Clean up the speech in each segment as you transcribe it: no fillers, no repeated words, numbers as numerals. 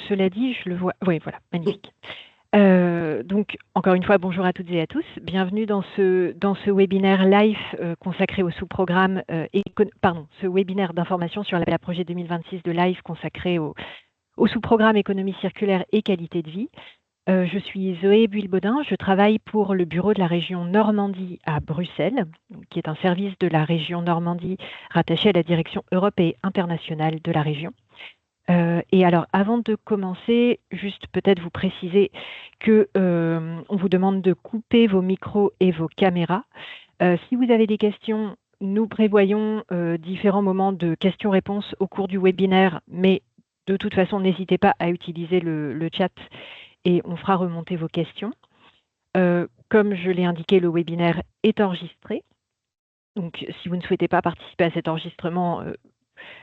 cela dit, je le vois. Oui, voilà, magnifique. Donc, encore une fois, bonjour à toutes et à tous. Bienvenue dans ce webinaire live consacré au sous-programme, ce webinaire d'information sur l'appel à projet 2026 de live consacré au sous-programme économie circulaire et qualité de vie. Je suis Zoé Builbaudin, je travaille pour le bureau de la région Normandie à Bruxelles, qui est un service de la région Normandie rattaché à la direction Europe et internationale de la région. Et alors, avant de commencer, juste peut-être vous préciser que on vous demande de couper vos micros et vos caméras. Si vous avez des questions, nous prévoyons différents moments de questions-réponses au cours du webinaire, mais de toute façon, n'hésitez pas à utiliser le chat et on fera remonter vos questions. Comme je l'ai indiqué, le webinaire est enregistré. Donc, si vous ne souhaitez pas participer à cet enregistrement,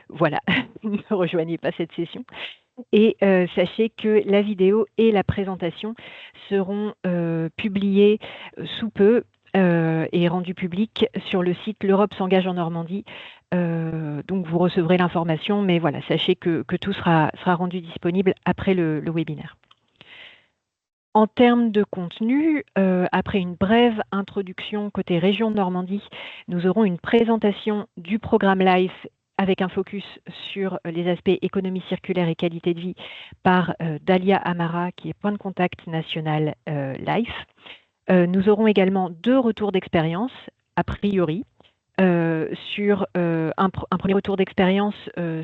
voilà, ne rejoignez pas cette session. Et sachez que la vidéo et la présentation seront publiées sous peu et rendues publiques sur le site L'Europe s'engage en Normandie. Donc vous recevrez l'information, mais voilà, sachez que tout sera rendu disponible après le webinaire. En termes de contenu, après une brève introduction côté région Normandie, nous aurons une présentation du programme LIFE avec un focus sur les aspects économie circulaire et qualité de vie par Dalia Amara, qui est point de contact national LIFE. Nous aurons également 2 retours d'expérience, a priori, sur un premier retour d'expérience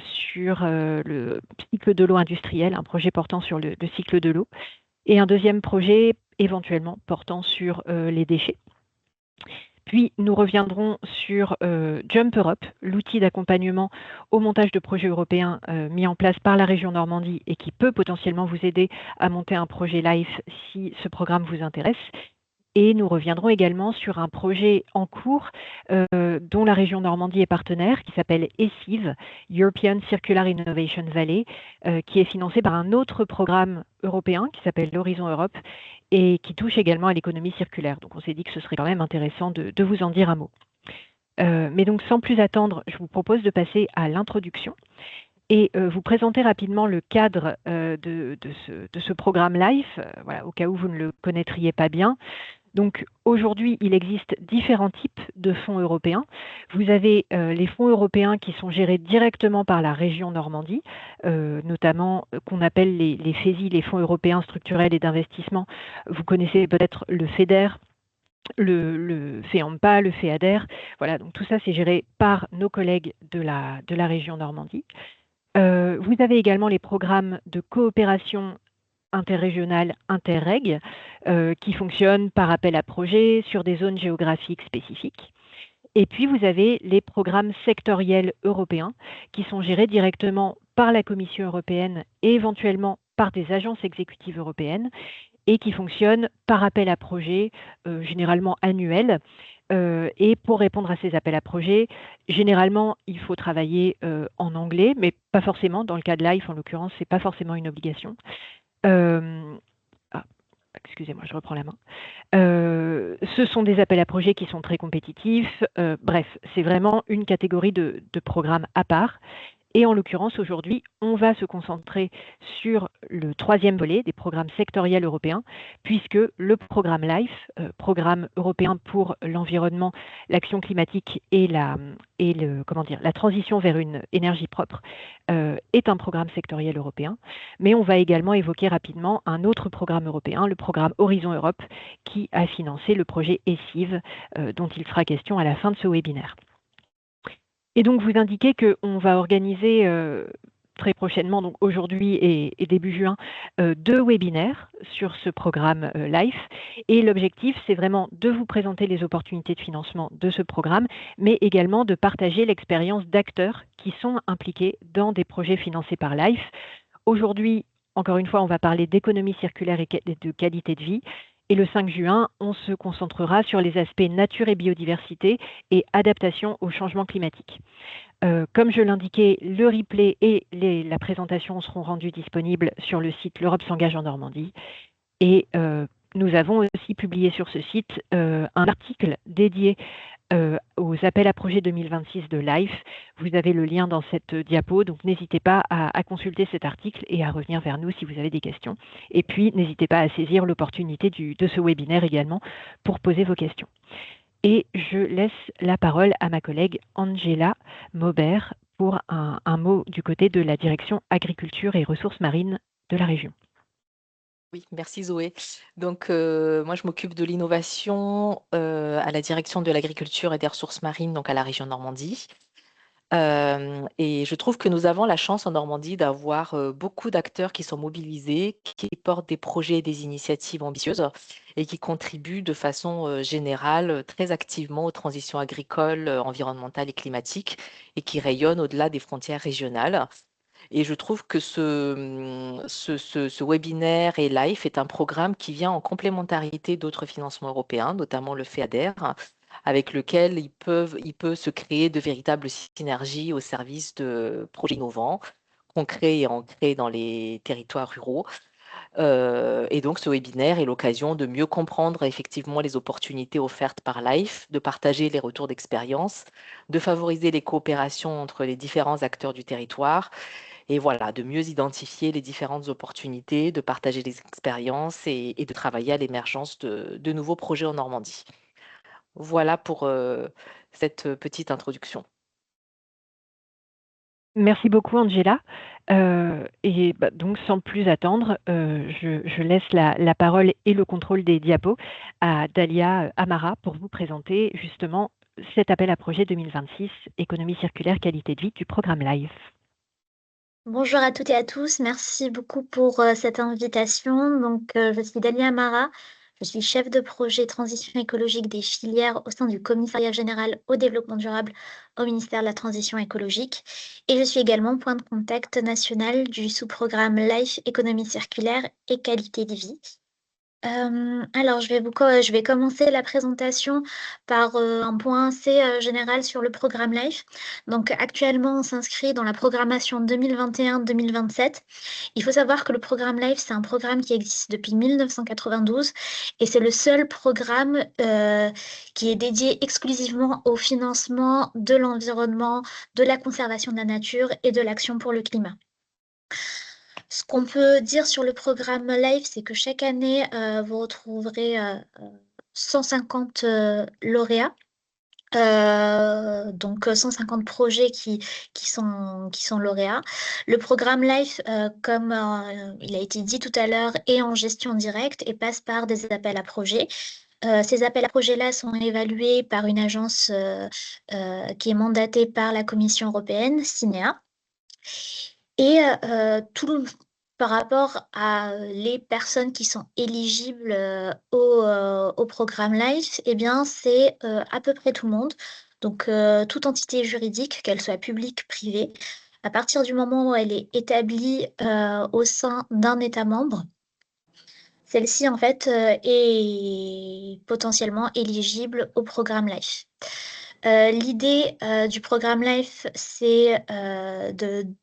sur le cycle de l'eau industriel, un projet portant sur le cycle de l'eau, et un deuxième projet éventuellement portant sur les déchets. Puis nous reviendrons sur Jump Europe, l'outil d'accompagnement au montage de projets européens mis en place par la région Normandie et qui peut potentiellement vous aider à monter un projet LIFE si ce programme vous intéresse. Et nous reviendrons également sur un projet en cours dont la région Normandie est partenaire, qui s'appelle ECIV, European Circular Innovation Valley, qui est financé par un autre programme européen qui s'appelle l'Horizon Europe et qui touche également à l'économie circulaire. Donc on s'est dit que ce serait quand même intéressant de vous en dire un mot. Mais donc sans plus attendre, je vous propose de passer à l'introduction et vous présenter rapidement le cadre de ce programme LIFE, voilà, au cas où vous ne le connaîtriez pas bien. Donc aujourd'hui, il existe différents types de fonds européens. Vous avez les fonds européens qui sont gérés directement par la région Normandie, notamment qu'on appelle les FESI, les fonds européens structurels et d'investissement. Vous connaissez peut-être le FEDER, le FEAMPA, le FEADER. Voilà, donc tout ça c'est géré par nos collègues de la région Normandie. Vous avez également les programmes de coopération interrégionale Interreg, qui fonctionnent par appel à projet sur des zones géographiques spécifiques. Et puis vous avez les programmes sectoriels européens qui sont gérés directement par la Commission européenne et éventuellement par des agences exécutives européennes et qui fonctionnent par appel à projet, généralement annuel. Et pour répondre à ces appels à projets, généralement, il faut travailler en anglais, mais pas forcément. Dans le cas de LIFE, en l'occurrence, ce n'est pas forcément une obligation. Excusez-moi, je reprends la main. Ce sont des appels à projets qui sont très compétitifs. Bref, c'est vraiment une catégorie de programmes à part. Et en l'occurrence, aujourd'hui, on va se concentrer sur le 3e volet des programmes sectoriels européens, puisque le programme LIFE, programme européen pour l'environnement, l'action climatique et la transition vers une énergie propre, est un programme sectoriel européen. Mais on va également évoquer rapidement un autre programme européen, le programme Horizon Europe, qui a financé le projet ECIV, dont il sera question à la fin de ce webinaire. Et donc, vous indiquez qu'on va organiser très prochainement, donc aujourd'hui et début juin, 2 webinaires sur ce programme LIFE. Et l'objectif, c'est vraiment de vous présenter les opportunités de financement de ce programme, mais également de partager l'expérience d'acteurs qui sont impliqués dans des projets financés par LIFE. Aujourd'hui, encore une fois, on va parler d'économie circulaire et de qualité de vie. Et le 5 juin, on se concentrera sur les aspects nature et biodiversité et adaptation au changement climatique. Comme je l'indiquais, le replay et la présentation seront rendus disponibles sur le site L'Europe s'engage en Normandie. Et nous avons aussi publié sur ce site un article dédié aux appels à projets 2026 de LIFE. Vous avez le lien dans cette diapo, donc n'hésitez pas à consulter cet article et à revenir vers nous si vous avez des questions. Et puis, n'hésitez pas à saisir l'opportunité de ce webinaire également pour poser vos questions. Et je laisse la parole à ma collègue Angela Maubert pour un mot du côté de la direction agriculture et ressources marines de la région. Oui, merci Zoé. Donc, moi, je m'occupe de l'innovation à la direction de l'agriculture et des ressources marines, donc à la région Normandie. Et je trouve que nous avons la chance en Normandie d'avoir beaucoup d'acteurs qui sont mobilisés, qui portent des projets et des initiatives ambitieuses et qui contribuent de façon générale très activement aux transitions agricoles, environnementales et climatiques et qui rayonnent au-delà des frontières régionales. Et je trouve que ce webinaire et LIFE est un programme qui vient en complémentarité d'autres financements européens, notamment le FEADER, avec lequel il peut se créer de véritables synergies au service de projets innovants, concrets et ancrés dans les territoires ruraux. Et donc, ce webinaire est l'occasion de mieux comprendre effectivement les opportunités offertes par LIFE, de partager les retours d'expérience, de favoriser les coopérations entre les différents acteurs du territoire et voilà, de mieux identifier les différentes opportunités, de partager les expériences et de travailler à l'émergence de nouveaux projets en Normandie. Voilà pour cette petite introduction. Merci beaucoup, Angela. Et donc, sans plus attendre, je laisse la parole et le contrôle des diapos à Dalia Amara pour vous présenter justement cet appel à projet 2026, économie circulaire, qualité de vie du programme LIFE. Bonjour à toutes et à tous, merci beaucoup pour cette invitation. Donc, je suis Dalia Amara, je suis chef de projet transition écologique des filières au sein du Commissariat général au développement durable au ministère de la Transition écologique. Et je suis également point de contact national du sous-programme LIFE économie circulaire et qualité de vie. Alors je vais commencer la présentation par, un point assez, général sur le programme LIFE. Donc actuellement, on s'inscrit dans la programmation 2021-2027. Il faut savoir que le programme LIFE, c'est un programme qui existe depuis 1992 et c'est le seul programme, qui est dédié exclusivement au financement de l'environnement, de la conservation de la nature et de l'action pour le climat. Ce qu'on peut dire sur le programme LIFE, c'est que chaque année, vous retrouverez 150 lauréats. Donc 150 projets qui sont lauréats. Le programme LIFE, comme il a été dit tout à l'heure, est en gestion directe et passe par des appels à projets. Ces appels à projets-là sont évalués par une agence qui est mandatée par la Commission européenne, CINEA. Et par rapport à les personnes qui sont éligibles au programme LIFE, eh bien, c'est à peu près tout le monde. Donc, toute entité juridique, qu'elle soit publique, privée, à partir du moment où elle est établie au sein d'un État membre, celle-ci, en fait, est potentiellement éligible au programme LIFE. L'idée du programme LIFE, c'est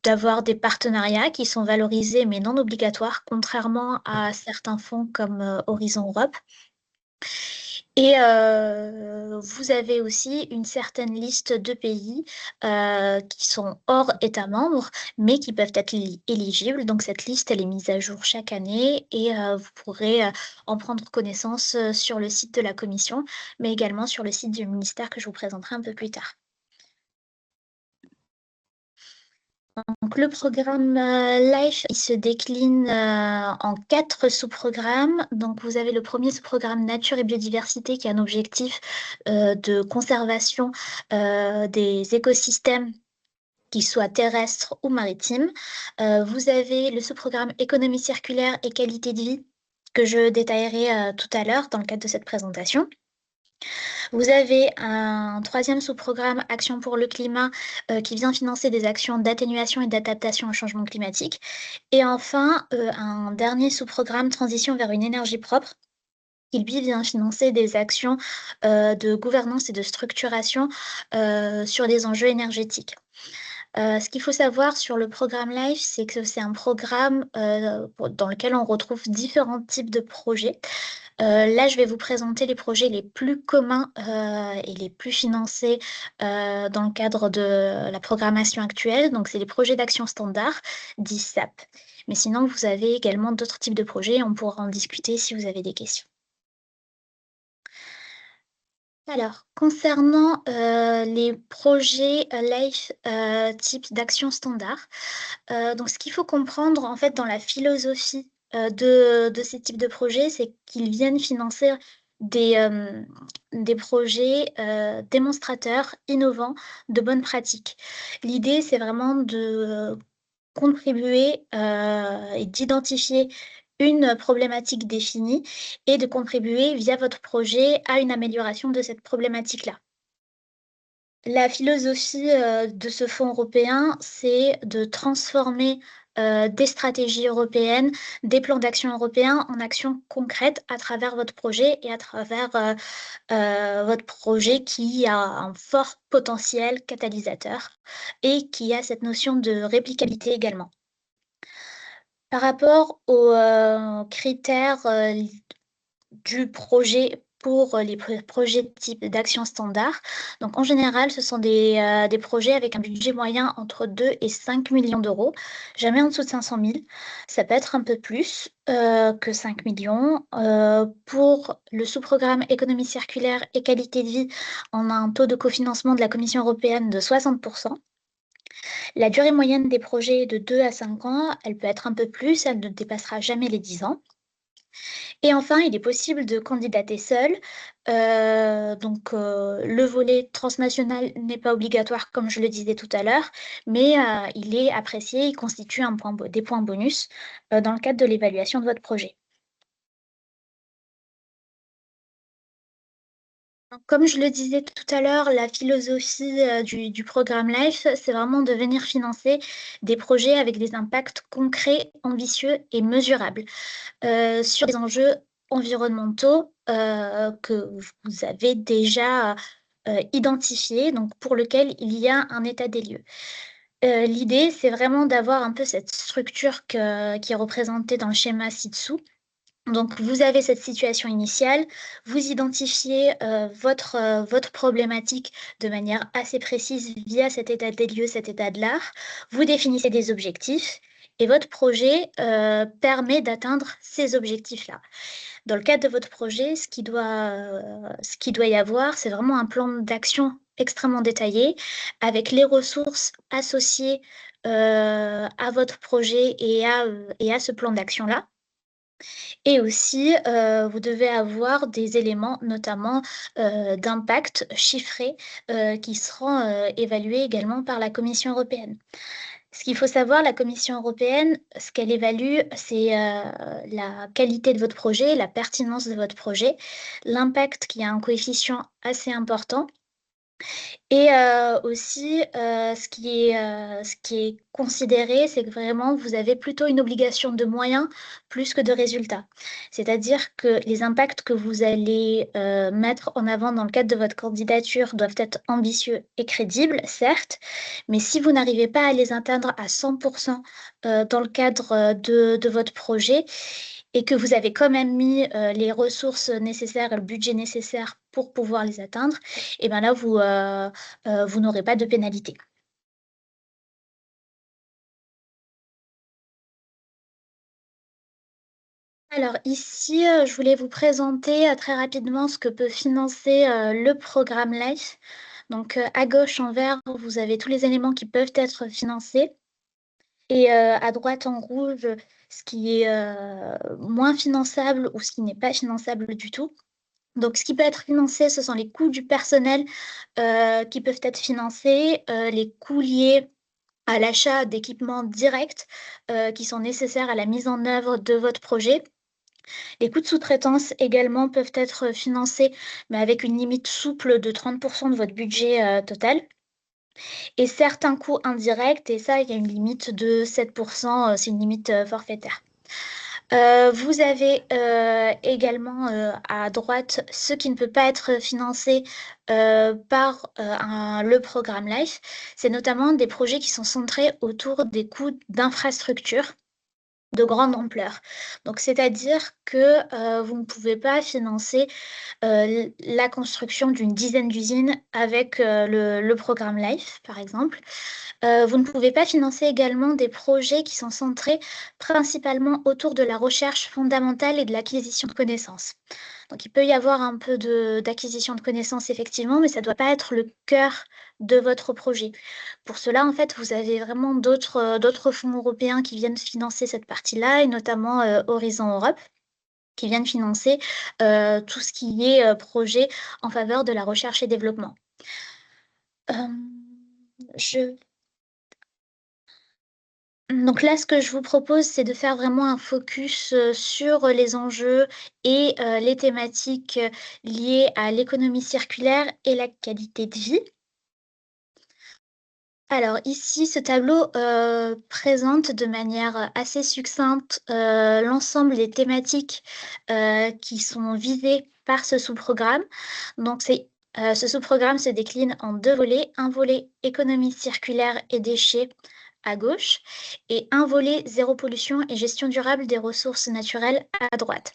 d'avoir des partenariats qui sont valorisés mais non obligatoires, contrairement à certains fonds comme Horizon Europe. Et vous avez aussi une certaine liste de pays qui sont hors État membre, mais qui peuvent être éligibles. Donc cette liste, elle est mise à jour chaque année et vous pourrez en prendre connaissance sur le site de la Commission, mais également sur le site du ministère que je vous présenterai un peu plus tard. Donc, le programme LIFE, il se décline en 4 sous-programmes. Donc, vous avez le premier sous-programme Nature et biodiversité qui a un objectif de conservation des écosystèmes qu'ils soient terrestres ou maritimes. Vous avez le sous-programme Économie circulaire et qualité de vie que je détaillerai tout à l'heure dans le cadre de cette présentation. Vous avez un troisième sous-programme Action pour le climat qui vient financer des actions d'atténuation et d'adaptation au changement climatique. Et enfin, un dernier sous-programme Transition vers une énergie propre qui, lui, vient financer des actions de gouvernance et de structuration sur des enjeux énergétiques. Ce qu'il faut savoir sur le programme LIFE, c'est que c'est un programme dans lequel on retrouve différents types de projets. Là, je vais vous présenter les projets les plus communs et les plus financés dans le cadre de la programmation actuelle. Donc, c'est les projets d'action standard, dits SAP. Mais sinon, vous avez également d'autres types de projets. On pourra en discuter si vous avez des questions. Alors, concernant les projets LIFE type d'action standard, donc ce qu'il faut comprendre en fait dans la philosophie de ces types de projets, c'est qu'ils viennent financer des projets démonstrateurs, innovants, de bonnes pratiques. L'idée, c'est vraiment de contribuer et d'identifier une problématique définie et de contribuer via votre projet à une amélioration de cette problématique-là. La philosophie de ce fonds européen, c'est de transformer des stratégies européennes, des plans d'action européens en actions concrètes à travers votre projet et à travers votre projet qui a un fort potentiel catalysateur et qui a cette notion de réplicabilité également. Par rapport aux critères du projet pour les projets de type d'action standard. Donc, en général, ce sont des projets avec un budget moyen entre 2 et 5 millions d'euros, jamais en dessous de 500 000. Ça peut être un peu plus que 5 millions. Pour le sous-programme économie circulaire et qualité de vie, on a un taux de cofinancement de la Commission européenne de 60%. La durée moyenne des projets est de 2 à 5 ans. Elle peut être un peu plus, elle ne dépassera jamais les 10 ans. Et enfin, il est possible de candidater seul. Donc, le volet transnational n'est pas obligatoire, comme je le disais tout à l'heure, mais il est apprécié, il constitue des points bonus dans le cadre de l'évaluation de votre projet. Comme je le disais tout à l'heure, la philosophie du programme LIFE, c'est vraiment de venir financer des projets avec des impacts concrets, ambitieux et mesurables sur des enjeux environnementaux que vous avez déjà identifiés, donc pour lequel il y a un état des lieux. L'idée, c'est vraiment d'avoir un peu cette structure qui est représentée dans le schéma ci-dessous. Donc, vous avez cette situation initiale, vous identifiez votre problématique de manière assez précise via cet état des lieux, cet état de l'art, vous définissez des objectifs et votre projet permet d'atteindre ces objectifs-là. Dans le cadre de votre projet, ce qui doit y avoir, c'est vraiment un plan d'action extrêmement détaillé avec les ressources associées à votre projet et à ce plan d'action-là. Et aussi, vous devez avoir des éléments, notamment d'impact chiffrés, qui seront évalués également par la Commission européenne. Ce qu'il faut savoir, la Commission européenne, ce qu'elle évalue, c'est la qualité de votre projet, la pertinence de votre projet, l'impact qui a un coefficient assez important. Et aussi, ce qui est considéré, c'est que vraiment, vous avez plutôt une obligation de moyens plus que de résultats. C'est-à-dire que les impacts que vous allez mettre en avant dans le cadre de votre candidature doivent être ambitieux et crédibles, certes, mais si vous n'arrivez pas à les atteindre à 100% dans le cadre de votre projet, et que vous avez quand même mis les ressources nécessaires, le budget nécessaire pour pouvoir les atteindre, et bien là, vous n'aurez pas de pénalité. Alors ici, je voulais vous présenter très rapidement ce que peut financer le programme LIFE. Donc à gauche en vert, vous avez tous les éléments qui peuvent être financés. Et à droite en rouge, ce qui est moins finançable ou ce qui n'est pas finançable du tout. Donc, ce qui peut être financé, ce sont les coûts du personnel qui peuvent être financés, les coûts liés à l'achat d'équipements directs qui sont nécessaires à la mise en œuvre de votre projet. Les coûts de sous-traitance également peuvent être financés, mais avec une limite souple de 30% de votre budget total. Et certains coûts indirects, et ça, il y a une limite de 7%, c'est une limite forfaitaire. Vous avez également à droite ce qui ne peut pas être financé par le programme LIFE. C'est notamment des projets qui sont centrés autour des coûts d'infrastructure. de grande ampleur. Donc, c'est-à-dire que vous ne pouvez pas financer la construction d'une dizaine d'usines avec le programme LIFE, par exemple. Vous ne pouvez pas financer également des projets qui sont centrés principalement autour de la recherche fondamentale et de l'acquisition de connaissances. Donc, il peut y avoir un peu d'acquisition de connaissances, effectivement, mais ça ne doit pas être le cœur de votre projet. Pour cela, en fait, vous avez vraiment d'autres fonds européens qui viennent financer cette partie-là, et notamment Horizon Europe, qui viennent financer tout ce qui est projet en faveur de la recherche et développement. Donc là, ce que je vous propose, c'est de faire vraiment un focus sur les enjeux et les thématiques liées à l'économie circulaire et la qualité de vie. Alors ici, ce tableau présente de manière assez succincte l'ensemble des thématiques qui sont visées par ce sous-programme. Donc ce sous-programme se décline en 2 volets, un volet économie circulaire et déchets à gauche et un volet zéro pollution et gestion durable des ressources naturelles à droite.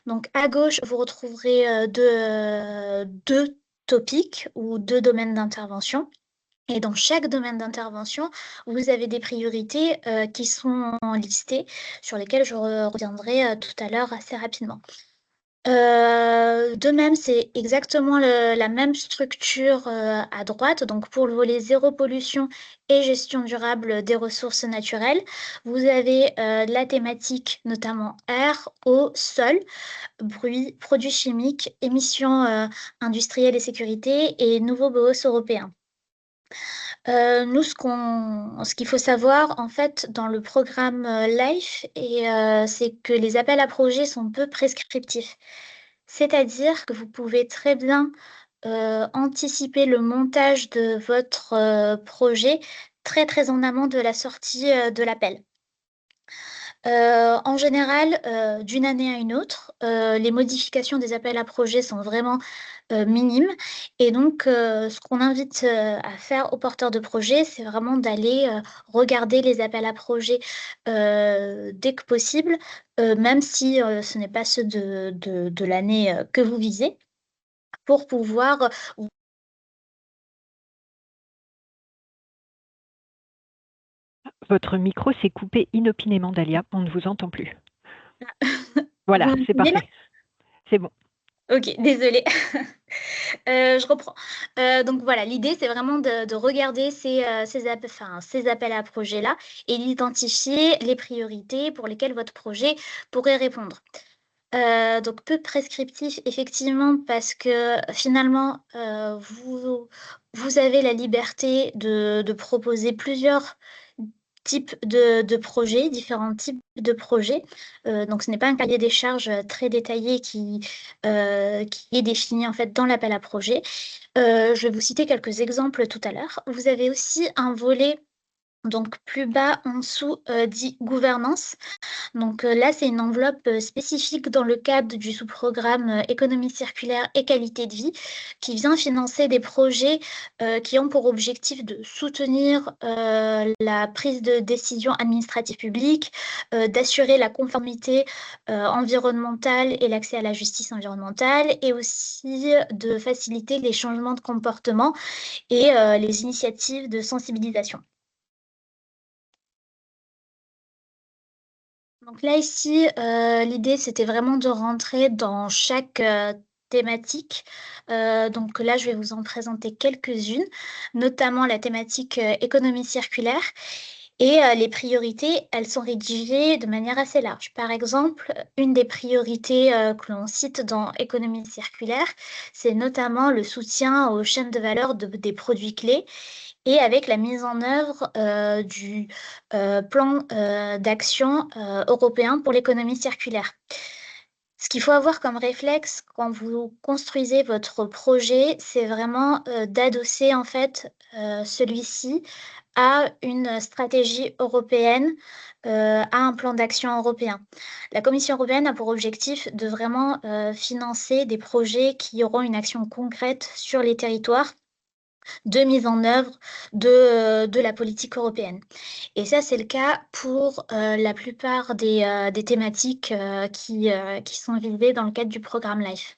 Donc à gauche, vous retrouverez deux topics ou 2 domaines d'intervention. Et dans chaque domaine d'intervention, vous avez des priorités qui sont listées, sur lesquelles je reviendrai tout à l'heure assez rapidement. De même, c'est exactement la même structure à droite. Donc pour le volet zéro pollution et gestion durable des ressources naturelles, vous avez la thématique notamment air, eau, sol, bruit, produits chimiques, émissions industrielles et sécurité et nouveaux BOS européens. Nous, ce qu'il faut savoir, en fait, dans le programme LIFE, c'est que les appels à projets sont peu prescriptifs. C'est-à-dire que vous pouvez très bien anticiper le montage de votre projet très, très en amont de la sortie de l'appel. En général, d'une année à une autre, les modifications des appels à projets sont vraiment minimes. Et donc, ce qu'on invite à faire aux porteurs de projets, c'est vraiment d'aller regarder les appels à projets dès que possible, même si ce n'est pas ceux de l'année que vous visez, pour pouvoir. Votre micro s'est coupé inopinément, Dalia. On ne vous entend plus. Voilà, c'est parfait. C'est bon. Ok, désolée. Je reprends. Donc voilà, l'idée, c'est vraiment de regarder ces appels à projets-là et d'identifier les priorités pour lesquelles votre projet pourrait répondre. Donc peu prescriptif, effectivement, parce que finalement, vous avez la liberté de proposer plusieurs types de projets, différents types de projets. Donc ce n'est pas un cahier des charges très détaillé qui est défini en fait dans l'appel à projet. Je vais vous citer quelques exemples tout à l'heure. Vous avez aussi un volet donc plus bas en dessous dit gouvernance. Donc là, c'est une enveloppe spécifique dans le cadre du sous-programme économie circulaire et qualité de vie qui vient financer des projets qui ont pour objectif de soutenir la prise de décision administrative publique, d'assurer la conformité environnementale et l'accès à la justice environnementale et aussi de faciliter les changements de comportement et les initiatives de sensibilisation. Donc là, ici, l'idée, c'était vraiment de rentrer dans chaque thématique. Donc là, je vais vous en présenter quelques-unes, notamment la thématique économie circulaire. Et les priorités, elles sont rédigées de manière assez large. Par exemple, une des priorités que l'on cite dans économie circulaire, c'est notamment le soutien aux chaînes de valeur des produits clés et avec la mise en œuvre du plan d'action européen pour l'économie circulaire. Ce qu'il faut avoir comme réflexe quand vous construisez votre projet, c'est vraiment d'adosser en fait celui-ci à une stratégie européenne, à un plan d'action européen. La Commission européenne a pour objectif de vraiment financer des projets qui auront une action concrète sur les territoires de mise en œuvre de la politique européenne. Et ça, c'est le cas pour la plupart des thématiques qui sont visées dans le cadre du programme LIFE.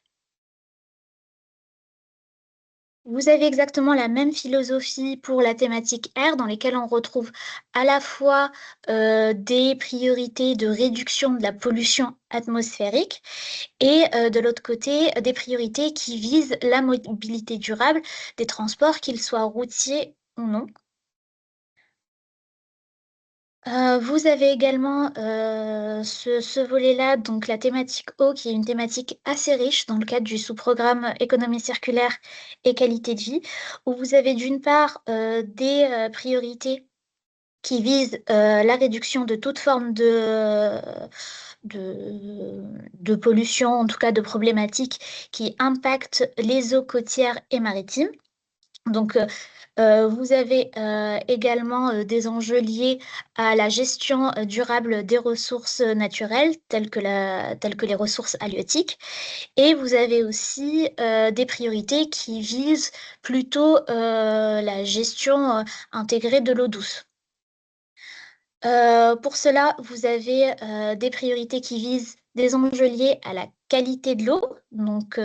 Vous avez exactement la même philosophie pour la thématique R, dans lesquelles on retrouve à la fois des priorités de réduction de la pollution atmosphérique et de l'autre côté, des priorités qui visent la mobilité durable des transports, qu'ils soient routiers ou non. Vous avez également ce volet-là, donc la thématique eau, qui est une thématique assez riche dans le cadre du sous-programme économie circulaire et qualité de vie, où vous avez d'une part des priorités qui visent la réduction de toute forme de pollution, en tout cas de problématiques qui impactent les eaux côtières et maritimes. Donc, vous avez également des enjeux liés à la gestion durable des ressources naturelles, telles que les ressources halieutiques. Et vous avez aussi des priorités qui visent plutôt la gestion intégrée de l'eau douce. Pour cela, vous avez des priorités qui visent des enjeux liés à la qualité de l'eau. Donc,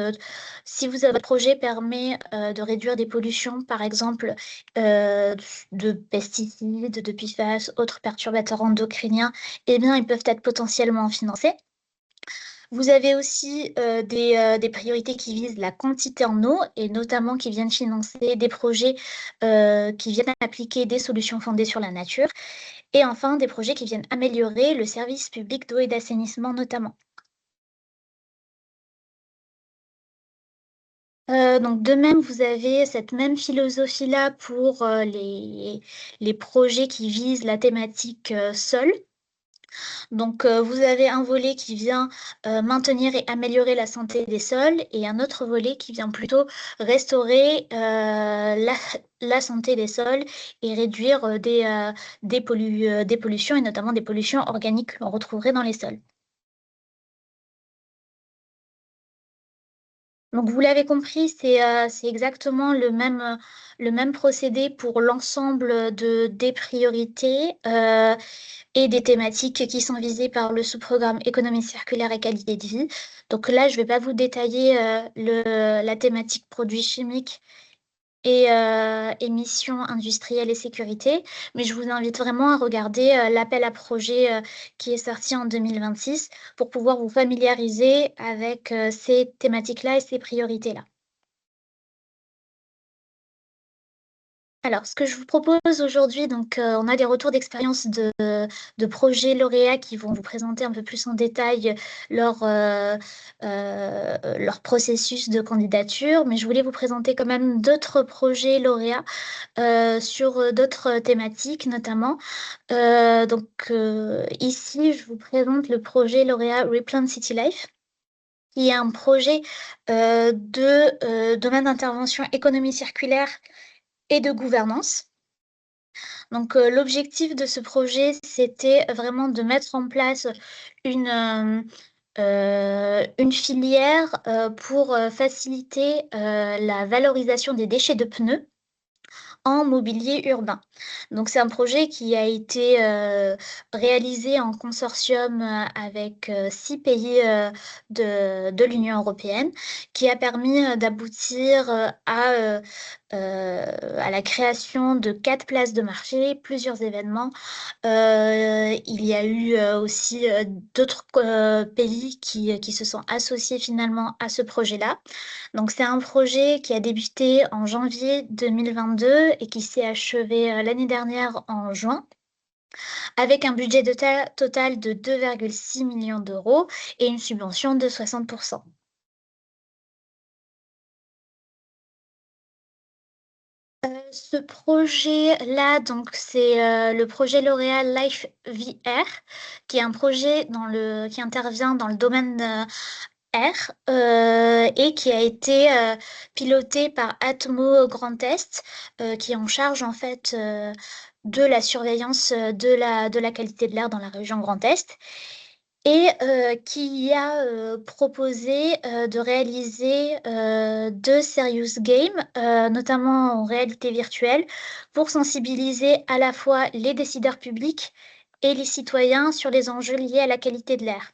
si votre projet permet de réduire des pollutions, par exemple de pesticides, de PFAS, autres perturbateurs endocriniens, eh bien, ils peuvent être potentiellement financés. Vous avez aussi des priorités qui visent la quantité en eau et notamment qui viennent financer des projets qui viennent appliquer des solutions fondées sur la nature. Et enfin, des projets qui viennent améliorer le service public d'eau et d'assainissement notamment. Donc de même, vous avez cette même philosophie-là pour les projets qui visent la thématique sol. Donc vous avez un volet qui vient maintenir et améliorer la santé des sols et un autre volet qui vient plutôt restaurer la santé des sols et réduire des pollutions et notamment des pollutions organiques que l'on retrouverait dans les sols. Donc vous l'avez compris, c'est exactement le même procédé pour l'ensemble des priorités et des thématiques qui sont visées par le sous-programme économie circulaire et qualité de vie. Donc là, je ne vais pas vous détailler la thématique produits chimiques et émissions industrielles et sécurité, mais je vous invite vraiment à regarder l'appel à projet qui est sorti en 2026 pour pouvoir vous familiariser avec ces thématiques-là et ces priorités-là. Alors, ce que je vous propose aujourd'hui, donc on a des retours d'expérience de projets lauréats qui vont vous présenter un peu plus en détail leur processus de candidature, mais je voulais vous présenter quand même d'autres projets lauréats sur d'autres thématiques notamment. Donc ici, je vous présente le projet lauréat Replan City Life, qui est un projet de domaine d'intervention économie circulaire et de gouvernance. Donc, l'objectif de ce projet, c'était vraiment de mettre en place une filière pour faciliter la valorisation des déchets de pneus en mobilier urbain. Donc, c'est un projet qui a été réalisé en consortium avec 6 pays de l'Union européenne, qui a permis d'aboutir à la création de 4 places de marché, plusieurs événements. Il y a eu aussi d'autres pays qui se sont associés finalement à ce projet-là. Donc, c'est un projet qui a débuté en janvier 2022 et qui s'est achevé l'année dernière en juin, avec un budget total de 2,6 millions d'euros et une subvention de 60%. Ce projet-là, donc c'est le projet lauréat Life VR, qui est un projet qui intervient dans le domaine R et qui a été piloté par Atmo Grand Est, qui est en charge en fait de la surveillance de la qualité de l'air dans la région Grand Est. et qui a proposé de réaliser 2 serious games, notamment en réalité virtuelle, pour sensibiliser à la fois les décideurs publics et les citoyens sur les enjeux liés à la qualité de l'air.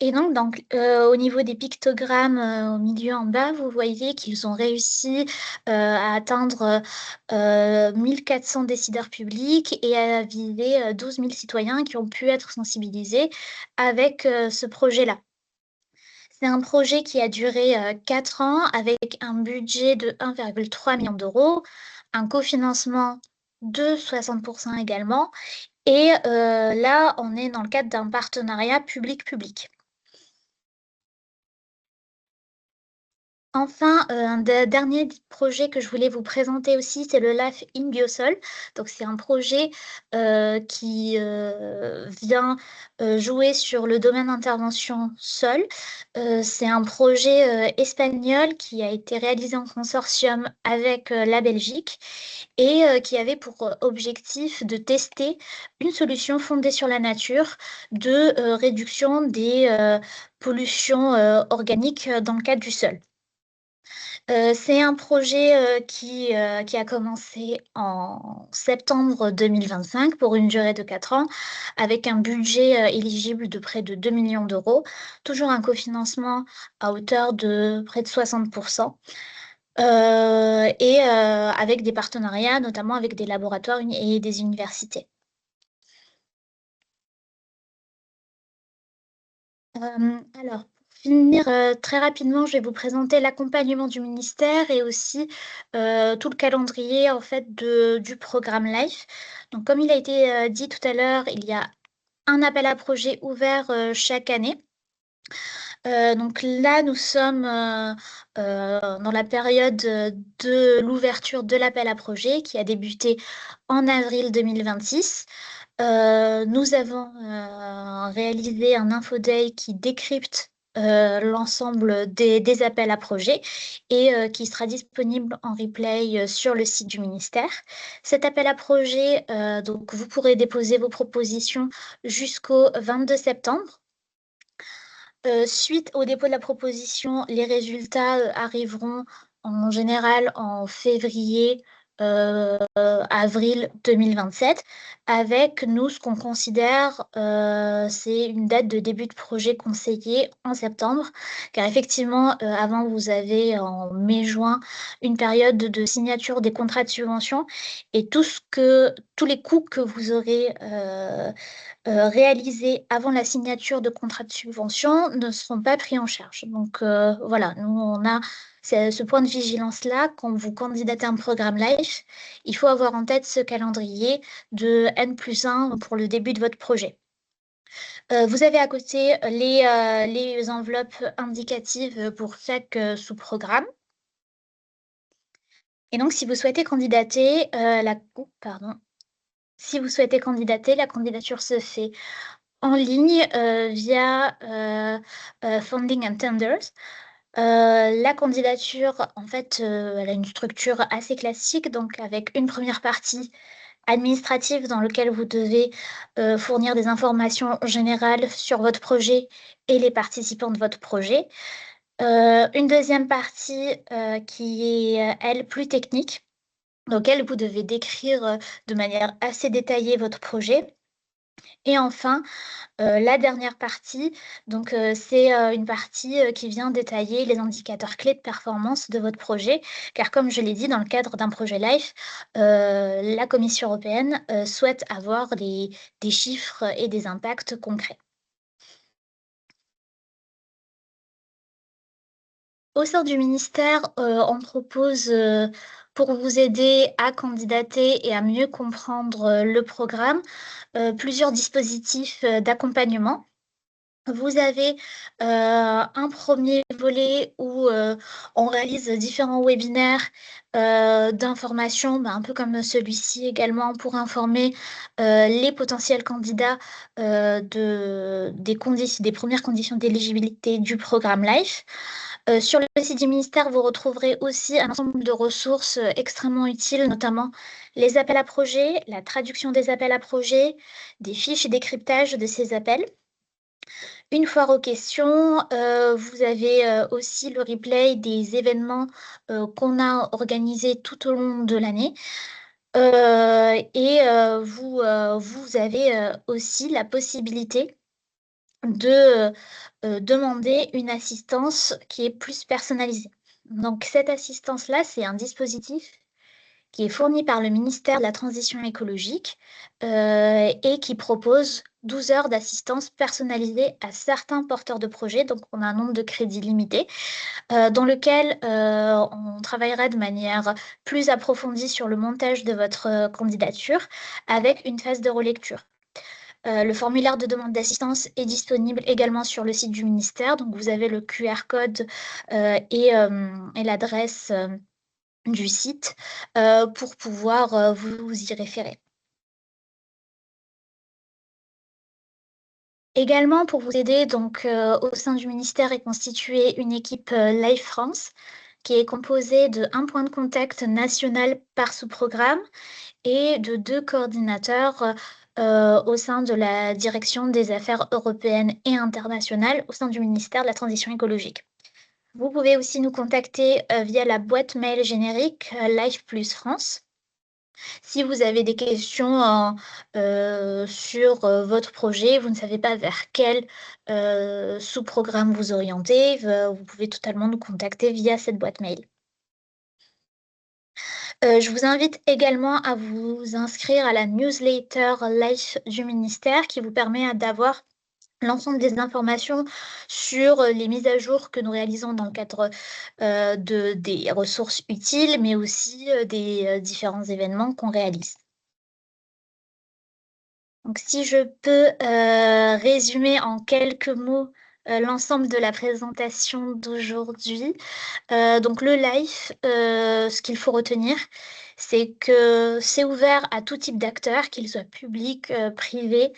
Et donc, au niveau des pictogrammes, au milieu en bas, vous voyez qu'ils ont réussi à atteindre 1400 décideurs publics et à viser 12 000 citoyens qui ont pu être sensibilisés avec ce projet-là. C'est un projet qui a duré 4 ans avec un budget de 1,3 million d'euros, un cofinancement de 60% également. Et là, on est dans le cadre d'un partenariat public-public. Enfin, un dernier projet que je voulais vous présenter aussi, c'est le LAF in Biosol. Donc, c'est un projet qui vient jouer sur le domaine d'intervention sol. C'est un projet espagnol qui a été réalisé en consortium avec la Belgique et qui avait pour objectif de tester une solution fondée sur la nature de réduction des pollutions organiques dans le cadre du sol. C'est un projet qui a commencé en septembre 2025 pour une durée de 4 ans, avec un budget éligible de près de 2 millions d'euros, toujours un cofinancement à hauteur de près de 60%, et avec des partenariats, notamment avec des laboratoires et des universités. Alors, pour finir très rapidement, je vais vous présenter l'accompagnement du ministère et aussi tout le calendrier en fait du programme LIFE. Donc, comme il a été dit tout à l'heure, il y a un appel à projet ouvert chaque année. Donc là, nous sommes dans la période de l'ouverture de l'appel à projet qui a débuté en avril 2026. Nous avons réalisé un infoday qui décrypte l'ensemble des appels à projets et qui sera disponible en replay sur le site du ministère. Cet appel à projet, donc vous pourrez déposer vos propositions jusqu'au 22 septembre. Suite au dépôt de la proposition, les résultats arriveront en général en février, avril 2027, avec nous, ce qu'on considère, c'est une date de début de projet conseillé en septembre, car effectivement, avant, vous avez en mai-juin une période de signature des contrats de subvention et tous les coûts que vous aurez réalisés avant la signature de contrats de subvention ne seront pas pris en charge. Donc voilà, nous, on a ce point de vigilance-là. Quand vous candidatez un programme LIFE, il faut avoir en tête ce calendrier de N+1 pour le début de votre projet. Vous avez à côté les enveloppes indicatives pour chaque sous-programme. Et donc, si vous souhaitez candidater, si vous souhaitez candidater, la candidature se fait en ligne via Funding and Tenders. La candidature, en fait, elle a une structure assez classique, donc avec une première partie administrative dans laquelle vous devez fournir des informations générales sur votre projet et les participants de votre projet. Une deuxième partie qui est, elle, plus technique, dans laquelle vous devez décrire de manière assez détaillée votre projet. Et enfin, la dernière partie, donc c'est une partie qui vient détailler les indicateurs clés de performance de votre projet, car comme je l'ai dit, dans le cadre d'un projet LIFE, la Commission européenne souhaite avoir des chiffres et des impacts concrets. Au sein du ministère, on propose, pour vous aider à candidater et à mieux comprendre le programme, plusieurs dispositifs d'accompagnement. Vous avez un premier volet où on réalise différents webinaires d'information, un peu comme celui-ci également, pour informer les potentiels candidats des premières conditions d'éligibilité du programme LIFE. Sur le site du ministère, vous retrouverez aussi un ensemble de ressources extrêmement utiles, notamment les appels à projets, la traduction des appels à projets, des fiches et décryptage de ces appels. Une foire aux questions, vous avez aussi le replay des événements qu'on a organisés tout au long de l'année. Vous avez aussi la possibilité de demander une assistance qui est plus personnalisée. Donc cette assistance-là, c'est un dispositif qui est fourni par le ministère de la Transition écologique et qui propose 12 heures d'assistance personnalisée à certains porteurs de projets. Donc on a un nombre de crédits limité dans lequel on travaillera de manière plus approfondie sur le montage de votre candidature avec une phase de relecture. Le formulaire de demande d'assistance est disponible également sur le site du ministère. Donc, vous avez le QR code et l'adresse du site pour pouvoir vous y référer. Également, pour vous aider, donc, au sein du ministère est constituée une équipe Life France qui est composée de 1 point de contact national par sous-programme et de 2 coordinateurs au sein de la direction des affaires européennes et internationales au sein du ministère de la Transition écologique. Vous pouvez aussi nous contacter via la boîte mail générique Life Plus France. Si vous avez des questions sur votre projet, vous ne savez pas vers quel sous-programme vous orienter, vous pouvez totalement nous contacter via cette boîte mail. Je vous invite également à vous inscrire à la newsletter Life du ministère qui vous permet d'avoir l'ensemble des informations sur les mises à jour que nous réalisons dans le cadre des ressources utiles, mais aussi des différents événements qu'on réalise. Donc, si je peux résumer en quelques mots l'ensemble de la présentation d'aujourd'hui. Donc, le LIFE, ce qu'il faut retenir, c'est que c'est ouvert à tout type d'acteurs, qu'ils soient publics, privés,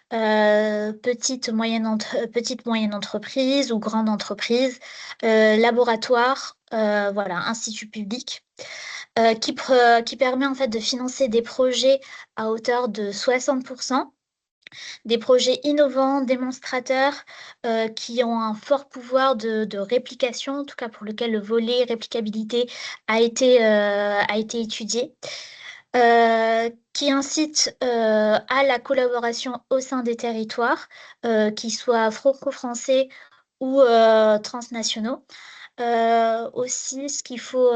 petites, moyennes entreprises ou grandes entreprises, laboratoires, voilà, instituts publics, qui permet en fait de financer des projets à hauteur de 60%. Des projets innovants, démonstrateurs, qui ont un fort pouvoir de réplication, en tout cas pour lequel le volet réplicabilité a été étudié, qui incite à la collaboration au sein des territoires, qu'ils soient franco-français ou transnationaux. Aussi, ce qu'il faut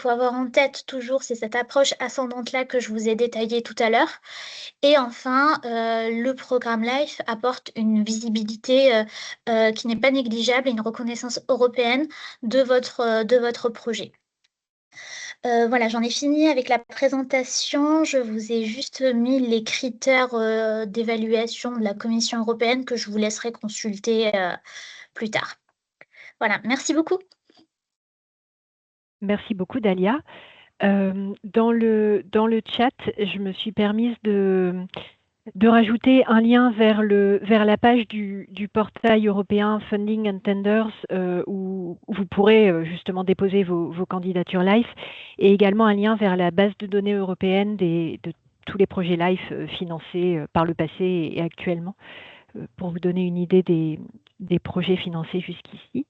avoir en tête toujours, c'est cette approche ascendante-là que je vous ai détaillée tout à l'heure. Et enfin, le programme LIFE apporte une visibilité qui n'est pas négligeable et une reconnaissance européenne de votre projet. Voilà, j'en ai fini avec la présentation. Je vous ai juste mis les critères d'évaluation de la Commission européenne que je vous laisserai consulter plus tard. Voilà, merci beaucoup. Merci beaucoup, Dalia. Dans le chat, je me suis permise de rajouter un lien vers la page du portail européen Funding and Tenders où vous pourrez justement déposer vos candidatures LIFE et également un lien vers la base de données européenne de tous les projets LIFE financés par le passé et actuellement pour vous donner une idée des projets financés jusqu'ici.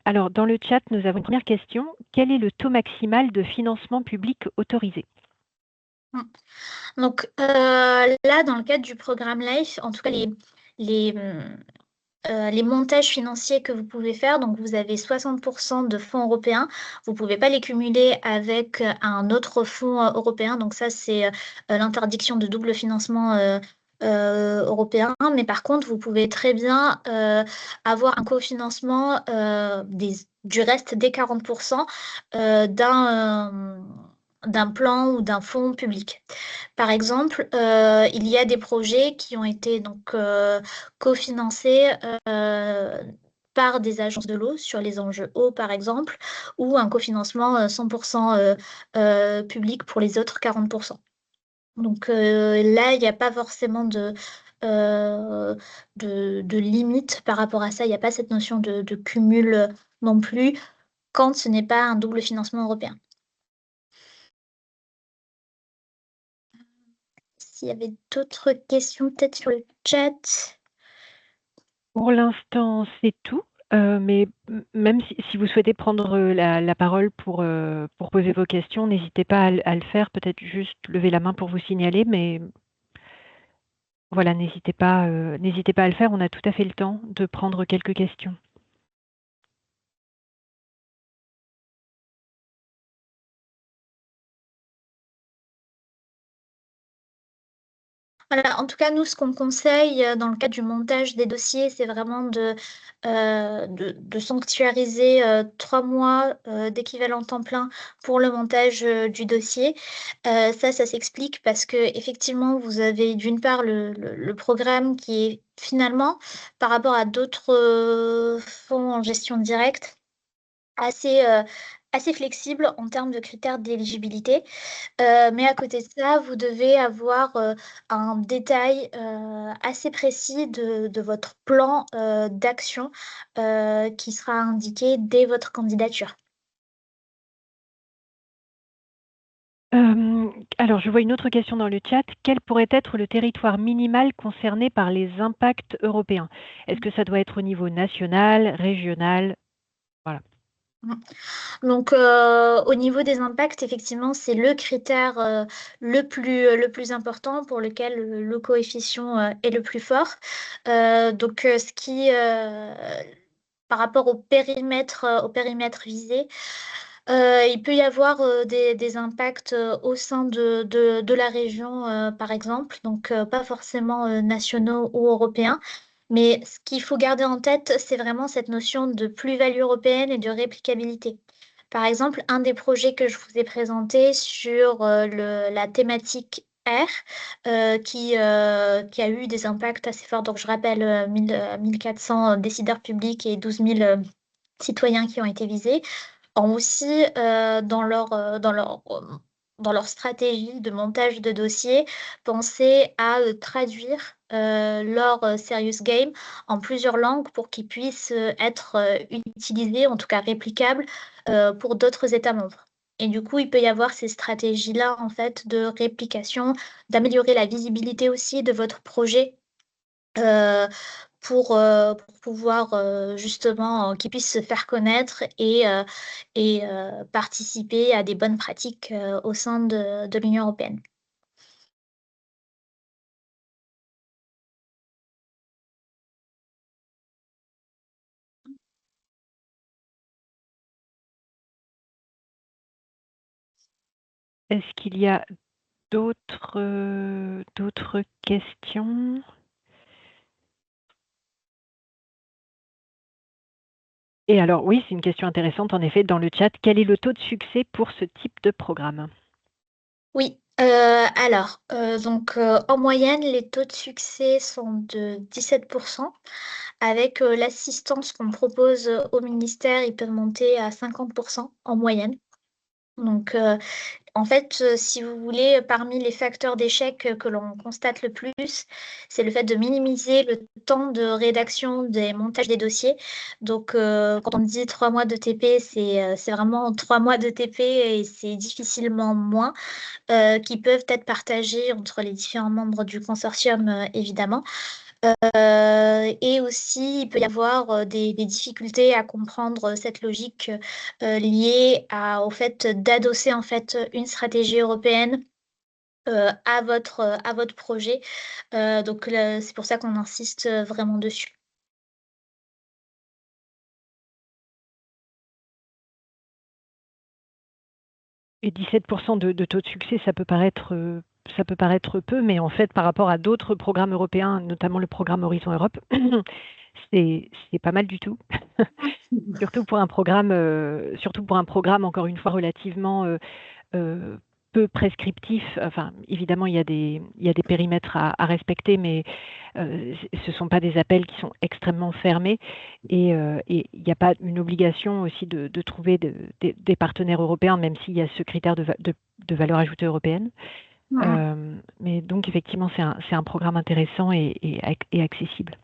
Alors, dans le chat, nous avons une première question. Quel est le taux maximal de financement public autorisé? Donc là, dans le cadre du programme LIFE, en tout cas, les montages financiers que vous pouvez faire, donc vous avez 60% de fonds européens, vous ne pouvez pas les cumuler avec un autre fonds européen, donc ça c'est l'interdiction de double financement européen, mais par contre vous pouvez très bien avoir un cofinancement du reste des 40% d'un plan ou d'un fonds public. Par exemple, il y a des projets qui ont été donc cofinancés par des agences de l'eau sur les enjeux eau, par exemple, ou un cofinancement 100% public pour les autres 40%. Donc là, il n'y a pas forcément de limite par rapport à ça. Il n'y a pas cette notion de cumul non plus quand ce n'est pas un double financement européen. S'il y avait d'autres questions, peut-être sur le chat. Pour l'instant, c'est tout. Mais même si vous souhaitez prendre la parole pour poser vos questions, n'hésitez pas à le faire. Peut-être juste lever la main pour vous signaler, mais voilà, n'hésitez pas à le faire. On a tout à fait le temps de prendre quelques questions. Voilà, en tout cas, nous, ce qu'on conseille dans le cadre du montage des dossiers, c'est vraiment de sanctuariser 3 mois d'équivalent temps plein pour le montage du dossier. Ça s'explique parce que effectivement, vous avez d'une part le programme qui est finalement, par rapport à d'autres fonds en gestion directe, assez, assez flexible en termes de critères d'éligibilité. Mais à côté de ça, vous devez avoir un détail assez précis de votre plan d'action qui sera indiqué dès votre candidature. Alors, je vois une autre question dans le chat. Quel pourrait être le territoire minimal concerné par les impacts européens? Est-ce que ça doit être au niveau national, régional? Voilà. Donc, au niveau des impacts, effectivement, c'est le critère le plus important pour lequel le coefficient est le plus fort. Donc, par rapport au périmètre visé, il peut y avoir des impacts au sein de la région, par exemple, donc pas forcément nationaux ou européens. Mais ce qu'il faut garder en tête, c'est vraiment cette notion de plus-value européenne et de réplicabilité. Par exemple, un des projets que je vous ai présenté sur la thématique R, qui a eu des impacts assez forts. Donc, je rappelle 1400 décideurs publics et 12 000 citoyens qui ont été visés ont aussi dans leur stratégie de montage de dossier pensé à traduire leur serious game en plusieurs langues pour qu'ils puissent être utilisés, en tout cas réplicables, pour d'autres États membres. Et du coup, il peut y avoir ces stratégies-là, en fait, de réplication, d'améliorer la visibilité aussi de votre projet euh, pour pouvoir justement qu'ils puissent se faire connaître et participer à des bonnes pratiques au sein de l'Union européenne. Est-ce qu'il y a d'autres questions? Et alors, oui, c'est une question intéressante, en effet, dans le chat. Quel est le taux de succès pour ce type de programme? Oui, alors, donc en moyenne, les taux de succès sont de 17%. Avec l'assistance qu'on propose au ministère, ils peuvent monter à 50% en moyenne. Donc, en fait, si vous voulez, parmi les facteurs d'échec que l'on constate le plus, c'est le fait de minimiser le temps de rédaction des montages des dossiers. Donc, quand on dit 3 mois de TP, c'est vraiment 3 mois de TP et c'est difficilement moins, qui peuvent être partagés entre les différents membres du consortium, évidemment. Et aussi, il peut y avoir des difficultés à comprendre cette logique liée au fait d'adosser en fait une stratégie européenne à votre projet. Donc, c'est pour ça qu'on insiste vraiment dessus. Et 17% de taux de succès, ça peut paraître peu, mais en fait, par rapport à d'autres programmes européens, notamment le programme Horizon Europe, c'est pas mal du tout. Surtout pour un programme, encore une fois, relativement peu prescriptif. Enfin, évidemment, il y a des périmètres à respecter, mais ce ne sont pas des appels qui sont extrêmement fermés. Et il n'y a pas une obligation aussi de trouver des partenaires européens, même s'il y a ce critère de valeur ajoutée européenne. Mais donc, effectivement, c'est un programme intéressant et accessible.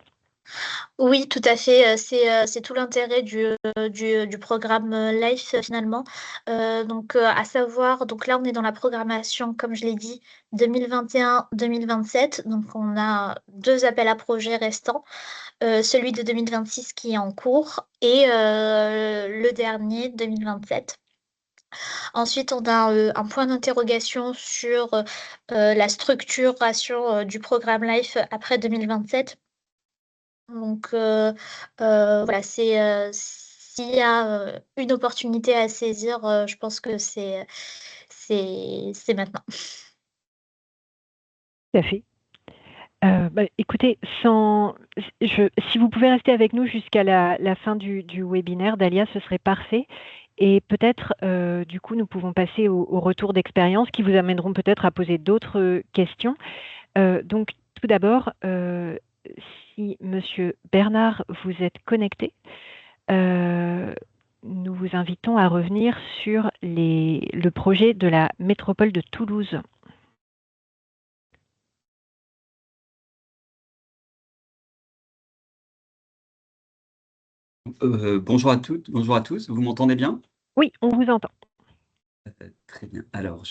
Oui, tout à fait. C'est tout l'intérêt du programme Life finalement. Donc, à savoir, donc là, on est dans la programmation, comme je l'ai dit, 2021-2027. Donc, on a deux appels à projets restants, celui de 2026 qui est en cours et le dernier 2027. Ensuite, on a un point d'interrogation sur la structuration du programme Life après 2027. Donc, voilà, s'il y a une opportunité à saisir, je pense que c'est maintenant. Tout à fait. Écoutez, si vous pouvez rester avec nous jusqu'à la fin du webinaire, Dalia, ce serait parfait. Et peut-être, du coup, nous pouvons passer au retour d'expérience qui vous amèneront peut-être à poser d'autres questions. Donc, tout d'abord, si Monsieur Bernard, vous êtes connecté, nous vous invitons à revenir sur le projet de la métropole de Toulouse. Bonjour à toutes, bonjour à tous, vous m'entendez bien? Oui, on vous entend. Très bien. Alors,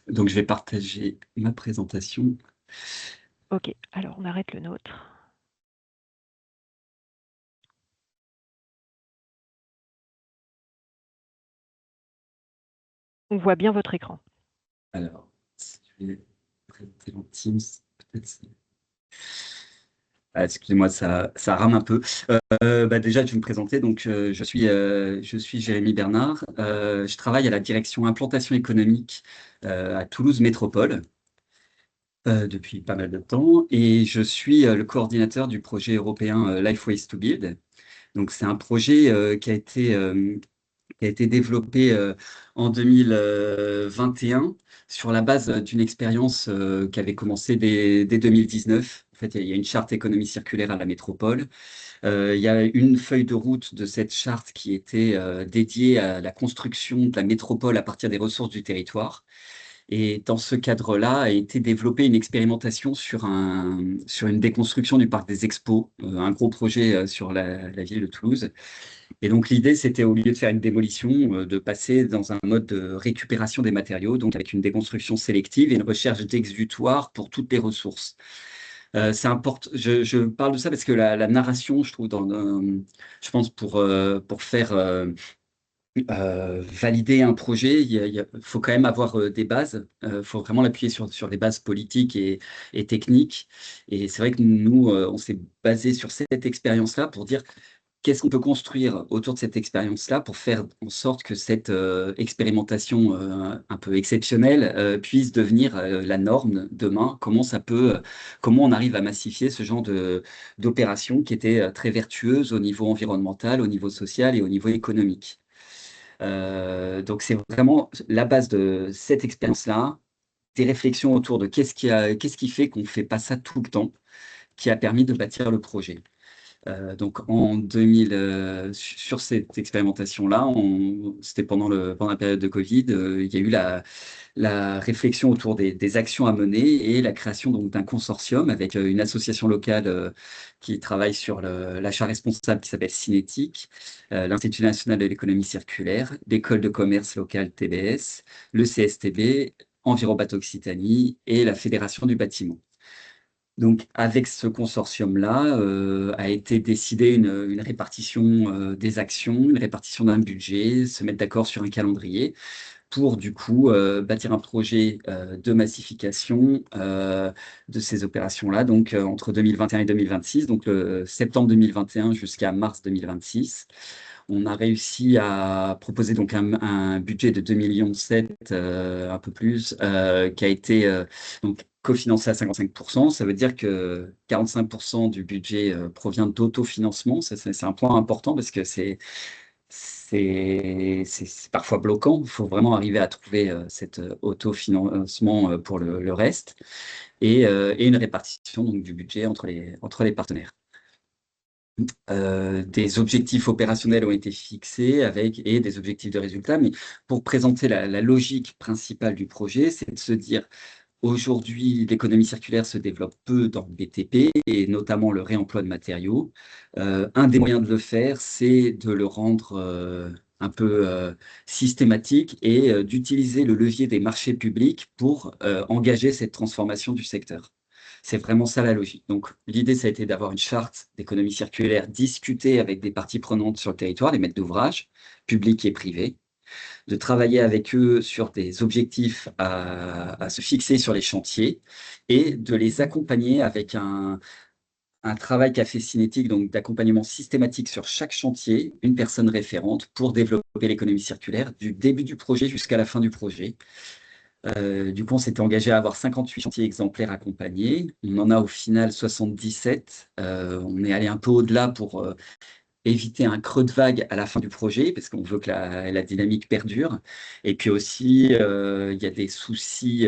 donc je vais partager ma présentation. Ok, alors on arrête le nôtre. On voit bien votre écran. Alors, si je vais présenter en Teams, peut-être. Ah, excusez-moi, ça rame un peu. Déjà, je vais me présenter. Donc, je suis Jérémy Bernard. Je travaille à la direction implantation économique à Toulouse Métropole depuis pas mal de temps. Et je suis le coordinateur du projet européen Life Ways to Build. Donc, c'est un projet qui a été développé en 2021 sur la base d'une expérience qui avait commencé dès 2019. En fait, il y a une charte économie circulaire à la métropole. Il y a une feuille de route de cette charte qui était dédiée à la construction de la métropole à partir des ressources du territoire. Et dans ce cadre-là, a été développée une expérimentation sur une déconstruction du parc des Expos, un gros projet sur la ville de Toulouse. Et donc l'idée, c'était au lieu de faire une démolition, de passer dans un mode de récupération des matériaux, donc avec une déconstruction sélective et une recherche d'exutoire pour toutes les ressources. C'est important. Je parle de ça parce que la narration, je trouve, je pense pour faire valider un projet, il faut quand même avoir des bases. Il faut vraiment l'appuyer sur des bases politiques et techniques. Et c'est vrai que nous, on s'est basé sur cette expérience-là pour dire qu'est-ce qu'on peut construire autour de cette expérience-là pour faire en sorte que cette expérimentation un peu exceptionnelle puisse devenir la norme demain? Comment on arrive à massifier ce genre d'opérations qui étaient très vertueuses au niveau environnemental, au niveau social et au niveau économique? Donc c'est vraiment la base de cette expérience-là, des réflexions autour de qu'est-ce qui fait qu'on ne fait pas ça tout le temps, qui a permis de bâtir le projet. Donc en 2000, sur cette expérimentation-là, c'était pendant la période de Covid, il y a eu la réflexion autour des actions à mener et la création donc d'un consortium avec une association locale qui travaille sur l'achat responsable qui s'appelle Cinétique, l'Institut national de l'économie circulaire, l'école de commerce locale TBS, le CSTB, Envirobat Occitanie et la Fédération du bâtiment. Donc, avec ce consortium-là, a été décidée une répartition des actions, une répartition d'un budget, se mettre d'accord sur un calendrier pour, du coup, bâtir un projet de massification de ces opérations-là, donc entre 2021 et 2026, donc septembre 2021 jusqu'à mars 2026. On a réussi à proposer donc un budget de 2,7 millions, un peu plus, qui a été donc cofinancé à 55%. Ça veut dire que 45% du budget provient d'autofinancement. C'est un point important parce que c'est parfois bloquant. Il faut vraiment arriver à trouver cet autofinancement pour le reste et une répartition donc, du budget entre les partenaires. Des objectifs opérationnels ont été fixés et des objectifs de résultat. Mais pour présenter la logique principale du projet, c'est de se dire, Aujourd'hui, l'économie circulaire se développe peu dans le BTP et notamment le réemploi de matériaux. Un des moyens de le faire, c'est de le rendre un peu systématique et d'utiliser le levier des marchés publics pour engager cette transformation du secteur. C'est vraiment ça la logique. Donc, l'idée, ça a été d'avoir une charte d'économie circulaire discutée avec des parties prenantes sur le territoire, les maîtres d'ouvrage, publics et privés, de travailler avec eux sur des objectifs à se fixer sur les chantiers et de les accompagner avec un travail café cinétique, donc d'accompagnement systématique sur chaque chantier, une personne référente pour développer l'économie circulaire du début du projet jusqu'à la fin du projet. Du coup, on s'était engagé à avoir 58 chantiers exemplaires accompagnés. On en a au final 77. On est allé un peu au-delà pour éviter un creux de vague à la fin du projet, parce qu'on veut que la dynamique perdure. Et puis aussi, il y a des soucis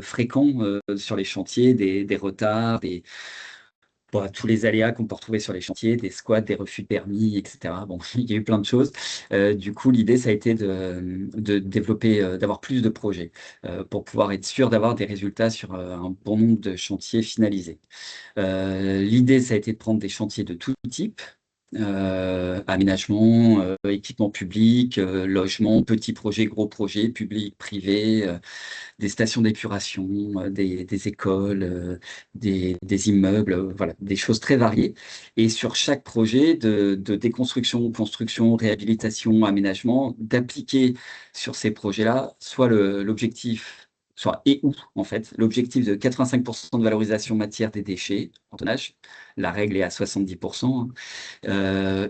fréquents sur les chantiers, des retards, tous les aléas qu'on peut retrouver sur les chantiers, des squats, des refus de permis, etc. Bon, il y a eu plein de choses. Du coup, l'idée, ça a été de développer, d'avoir plus de projets pour pouvoir être sûr d'avoir des résultats sur un bon nombre de chantiers finalisés. L'idée, ça a été de prendre des chantiers de tout type. Aménagement, équipement public, logement, petits projets, gros projets, publics, privés, des stations d'épuration, des écoles, des immeubles, voilà, des choses très variées. Et sur chaque projet de déconstruction, construction, réhabilitation, aménagement, d'appliquer sur ces projets-là soit l'objectif, soit et ou en fait, l'objectif de 85% de valorisation matière des déchets en tonnage. La règle est à 70%.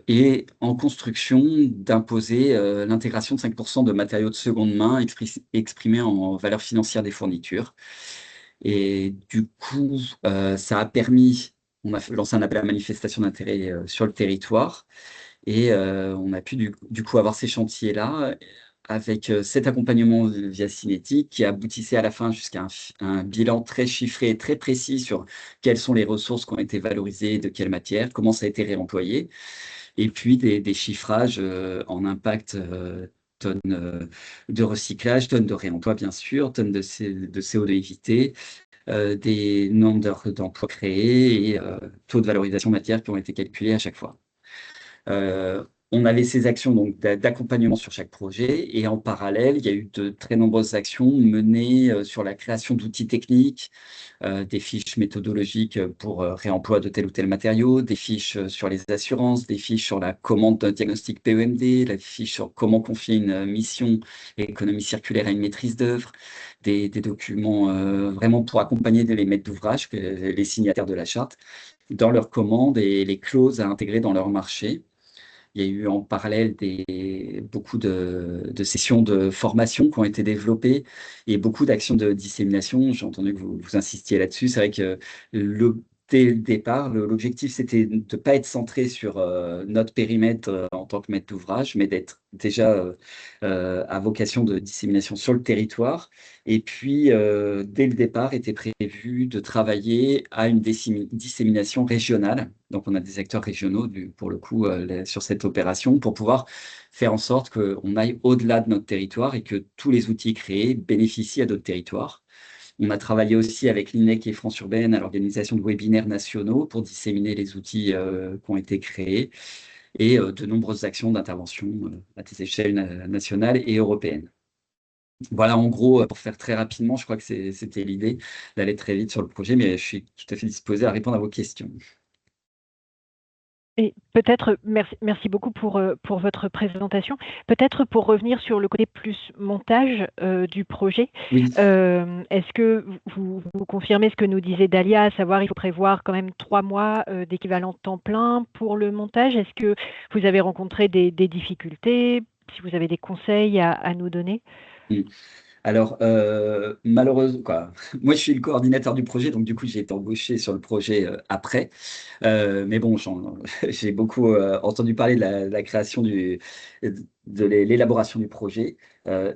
Et en construction, d'imposer l'intégration de 5% de matériaux de seconde main exprimés en valeur financière des fournitures. Et du coup, ça a permis, on a lancé un appel à manifestation d'intérêt sur le territoire et on a pu du coup avoir ces chantiers-là avec cet accompagnement via Cinétique qui aboutissait à la fin jusqu'à un bilan très chiffré, très précis sur quelles sont les ressources qui ont été valorisées, de quelle matière, comment ça a été réemployé, et puis des chiffrages en impact tonnes de recyclage, tonnes de réemploi bien sûr, tonnes de CO2 évité, des nombres d'heures d'emploi créés et taux de valorisation matière qui ont été calculés à chaque fois. On avait ces actions donc d'accompagnement sur chaque projet et en parallèle, il y a eu de très nombreuses actions menées sur la création d'outils techniques, des fiches méthodologiques pour réemploi de tel ou tel matériau, des fiches sur les assurances, des fiches sur la commande d'un diagnostic PEMD, la fiche sur comment confier une mission économie circulaire à une maîtrise d'œuvre, des documents vraiment pour accompagner les maîtres d'ouvrage, les signataires de la charte, dans leurs commandes et les clauses à intégrer dans leur marché. Il y a eu en parallèle beaucoup de sessions de formation qui ont été développées et beaucoup d'actions de dissémination. J'ai entendu que vous insistiez là-dessus. C'est vrai que dès le départ, l'objectif, c'était de ne pas être centré sur notre périmètre en tant que maître d'ouvrage, mais d'être déjà à vocation de dissémination sur le territoire. Et puis, dès le départ, était prévu de travailler à une dissémination régionale. Donc, on a des acteurs régionaux, pour le coup, sur cette opération, pour pouvoir faire en sorte qu'on aille au-delà de notre territoire et que tous les outils créés bénéficient à d'autres territoires. On a travaillé aussi avec l'INEC et France Urbaine à l'organisation de webinaires nationaux pour disséminer les outils qui ont été créés et de nombreuses actions d'intervention à des échelles nationales et européennes. Voilà, en gros, pour faire très rapidement, je crois que c'était l'idée d'aller très vite sur le projet, mais je suis tout à fait disposé à répondre à vos questions. Et peut-être, merci beaucoup pour votre présentation. Peut-être pour revenir sur le côté plus montage du projet, Oui. est-ce que vous confirmez ce que nous disait Dalia, à savoir il faut prévoir quand même 3 mois d'équivalent temps plein pour le montage? Est-ce que vous avez rencontré des difficultés? Si vous avez des conseils à nous donner? Alors, malheureusement, quoi. Moi, je suis le coordinateur du projet, donc du coup, j'ai été embauché sur le projet après. Mais bon, j'ai beaucoup entendu parler de la création de l'élaboration du projet.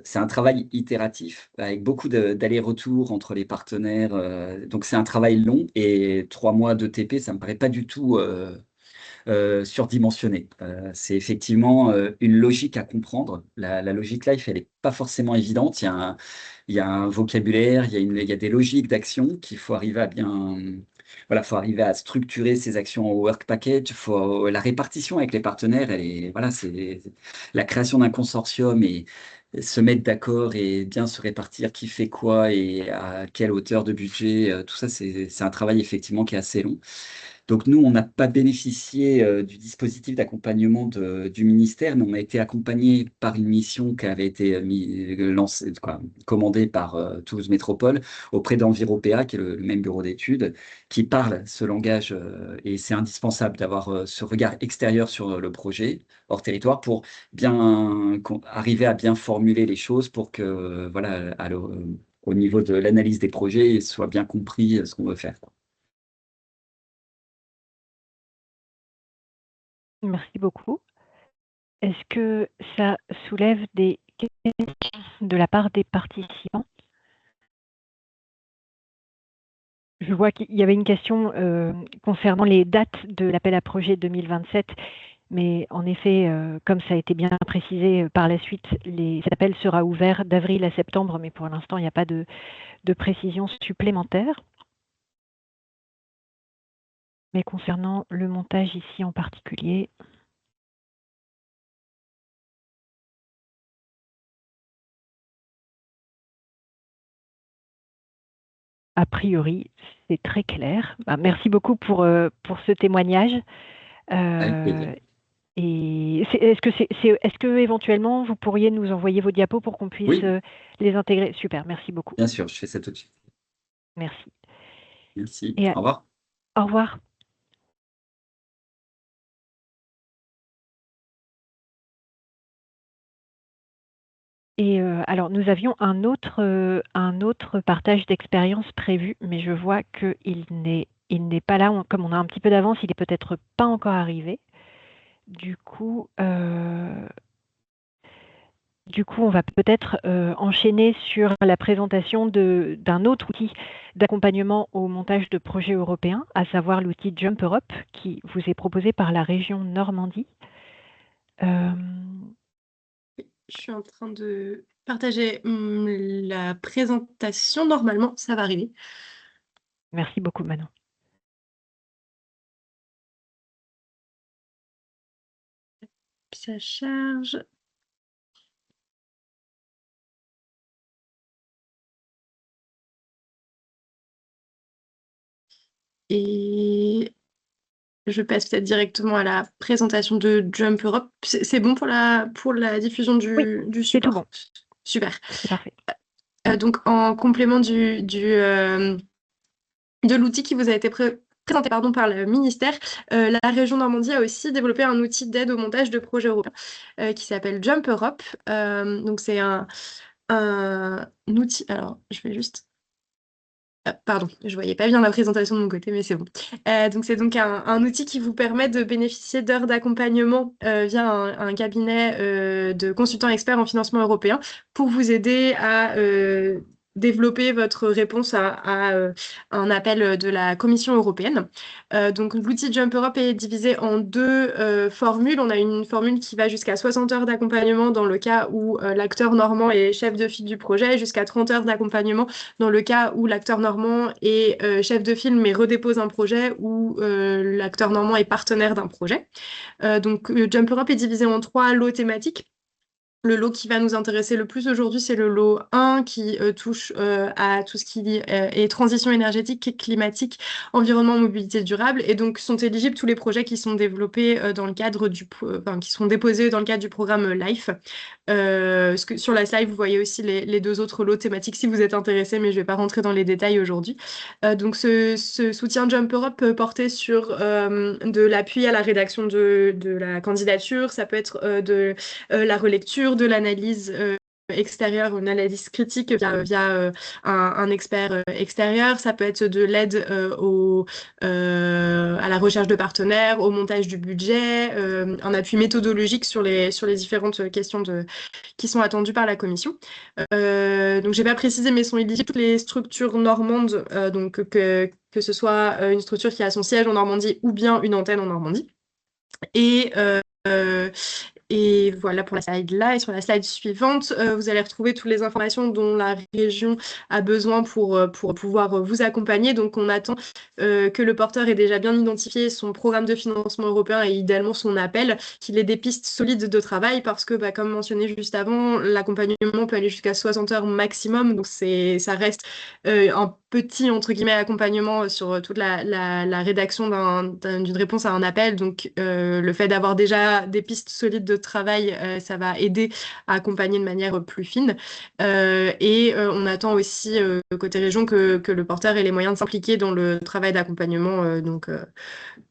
C'est un travail itératif avec beaucoup d'allers-retours entre les partenaires. Donc, c'est un travail long et 3 mois de TP, ça me paraît pas du tout surdimensionné. C'est effectivement une logique à comprendre. La logique life, elle n'est pas forcément évidente. Il y a un vocabulaire, il y a des logiques d'action qu'il faut arriver à bien. Voilà, faut arriver à structurer ces actions au work package. La répartition avec les partenaires, voilà, c'est la création d'un consortium et se mettre d'accord et bien se répartir qui fait quoi et à quelle hauteur de budget. Tout ça, c'est un travail effectivement qui est assez long. Donc nous, on n'a pas bénéficié du dispositif d'accompagnement du ministère, mais on a été accompagné par une mission qui avait été commandée par Toulouse Métropole auprès d'Enviropéa, qui est le même bureau d'études, qui parle ce langage. Et c'est indispensable d'avoir ce regard extérieur sur le projet hors territoire pour bien arriver à bien formuler les choses pour que, voilà, au niveau de l'analyse des projets, il soit bien compris ce qu'on veut faire, quoi. Merci beaucoup. Est-ce que ça soulève des questions de la part des participants? Je vois qu'il y avait une question concernant les dates de l'appel à projet 2027, mais en effet, comme ça a été bien précisé par la suite, cet appel sera ouvert d'avril à septembre, mais pour l'instant, il n'y a pas de précision supplémentaire. Mais concernant le montage ici en particulier, a priori, c'est très clair. Merci beaucoup pour ce témoignage. Avec plaisir. Et est-ce que éventuellement vous pourriez nous envoyer vos diapos pour qu'on puisse Oui, les intégrer? Super, merci beaucoup. bien sûr, je fais ça tout de suite. Merci. Merci. Et Au revoir. au revoir. Et alors, nous avions un autre partage d'expérience prévu, mais je vois qu'il n'est pas là. Comme on a un petit peu d'avance, il est peut-être pas encore arrivé. Du coup, on va peut-être enchaîner sur la présentation d'un autre outil d'accompagnement au montage de projets européens, à savoir l'outil Jump Europe, qui vous est proposé par la région Normandie. Je suis en train de partager la présentation. Normalement, ça va arriver. Merci beaucoup, Manon. Ça charge. Et je passe peut-être directement à la présentation de Jump Europe. C'est bon pour la diffusion Oui, du c'est tout support? bon. Super. C'est parfait. Donc, en complément de l'outil qui vous a été présenté par le ministère, la région Normandie a aussi développé un outil d'aide au montage de projets européens qui s'appelle Jump Europe. Donc, c'est un outil. Alors, je vais juste. Pardon, je voyais pas bien la présentation de mon côté, mais c'est bon. Donc c'est donc un outil qui vous permet de bénéficier d'heures d'accompagnement via un cabinet de consultants experts en financement européen pour vous aider à développer votre réponse à un appel de la Commission européenne. Donc l'outil Jump Europe est divisé en deux formules. On a une formule qui va jusqu'à 60 heures d'accompagnement dans le cas où l'acteur normand est chef de file du projet, jusqu'à 30 heures d'accompagnement dans le cas où l'acteur normand est chef de file mais redépose un projet ou l'acteur normand est partenaire d'un projet. Donc Jump Europe est divisé en 3 lots thématiques. Le lot qui va nous intéresser le plus aujourd'hui, c'est le lot 1 qui touche à tout ce qui est transition énergétique, climatique, environnement, mobilité durable. Et donc, sont éligibles tous les projets qui sont développés dans le cadre qui sont déposés dans le cadre du programme LIFE. Sur la slide, vous voyez aussi les 2 autres lots thématiques si vous êtes intéressé, mais je ne vais pas rentrer dans les détails aujourd'hui. Donc, ce soutien Jump Europe peut porter sur de l'appui à la rédaction de la candidature. Ça peut être de la relecture, de l'analyse extérieure, une analyse critique via un expert extérieur. Ça peut être de l'aide à la recherche de partenaires, au montage du budget, un appui méthodologique sur les différentes questions qui sont attendues par la commission. Donc, j'ai pas précisé, mais sont éligibles toutes les structures normandes, donc que ce soit une structure qui a son siège en Normandie ou bien une antenne en Normandie. Et, et voilà pour la slide là. Et sur la slide suivante, vous allez retrouver toutes les informations dont la région a besoin pour pouvoir vous accompagner. Donc, on attend que le porteur ait déjà bien identifié son programme de financement européen et idéalement son appel, qu'il ait des pistes solides de travail parce que, comme mentionné juste avant, l'accompagnement peut aller jusqu'à 60 heures maximum. Donc, ça reste un petit, entre guillemets, accompagnement sur toute la rédaction d'une réponse à un appel. Donc, le fait d'avoir déjà des pistes solides de travail, ça va aider à accompagner de manière plus fine. Et on attend aussi, côté région, que le porteur ait les moyens de s'impliquer dans le travail d'accompagnement, donc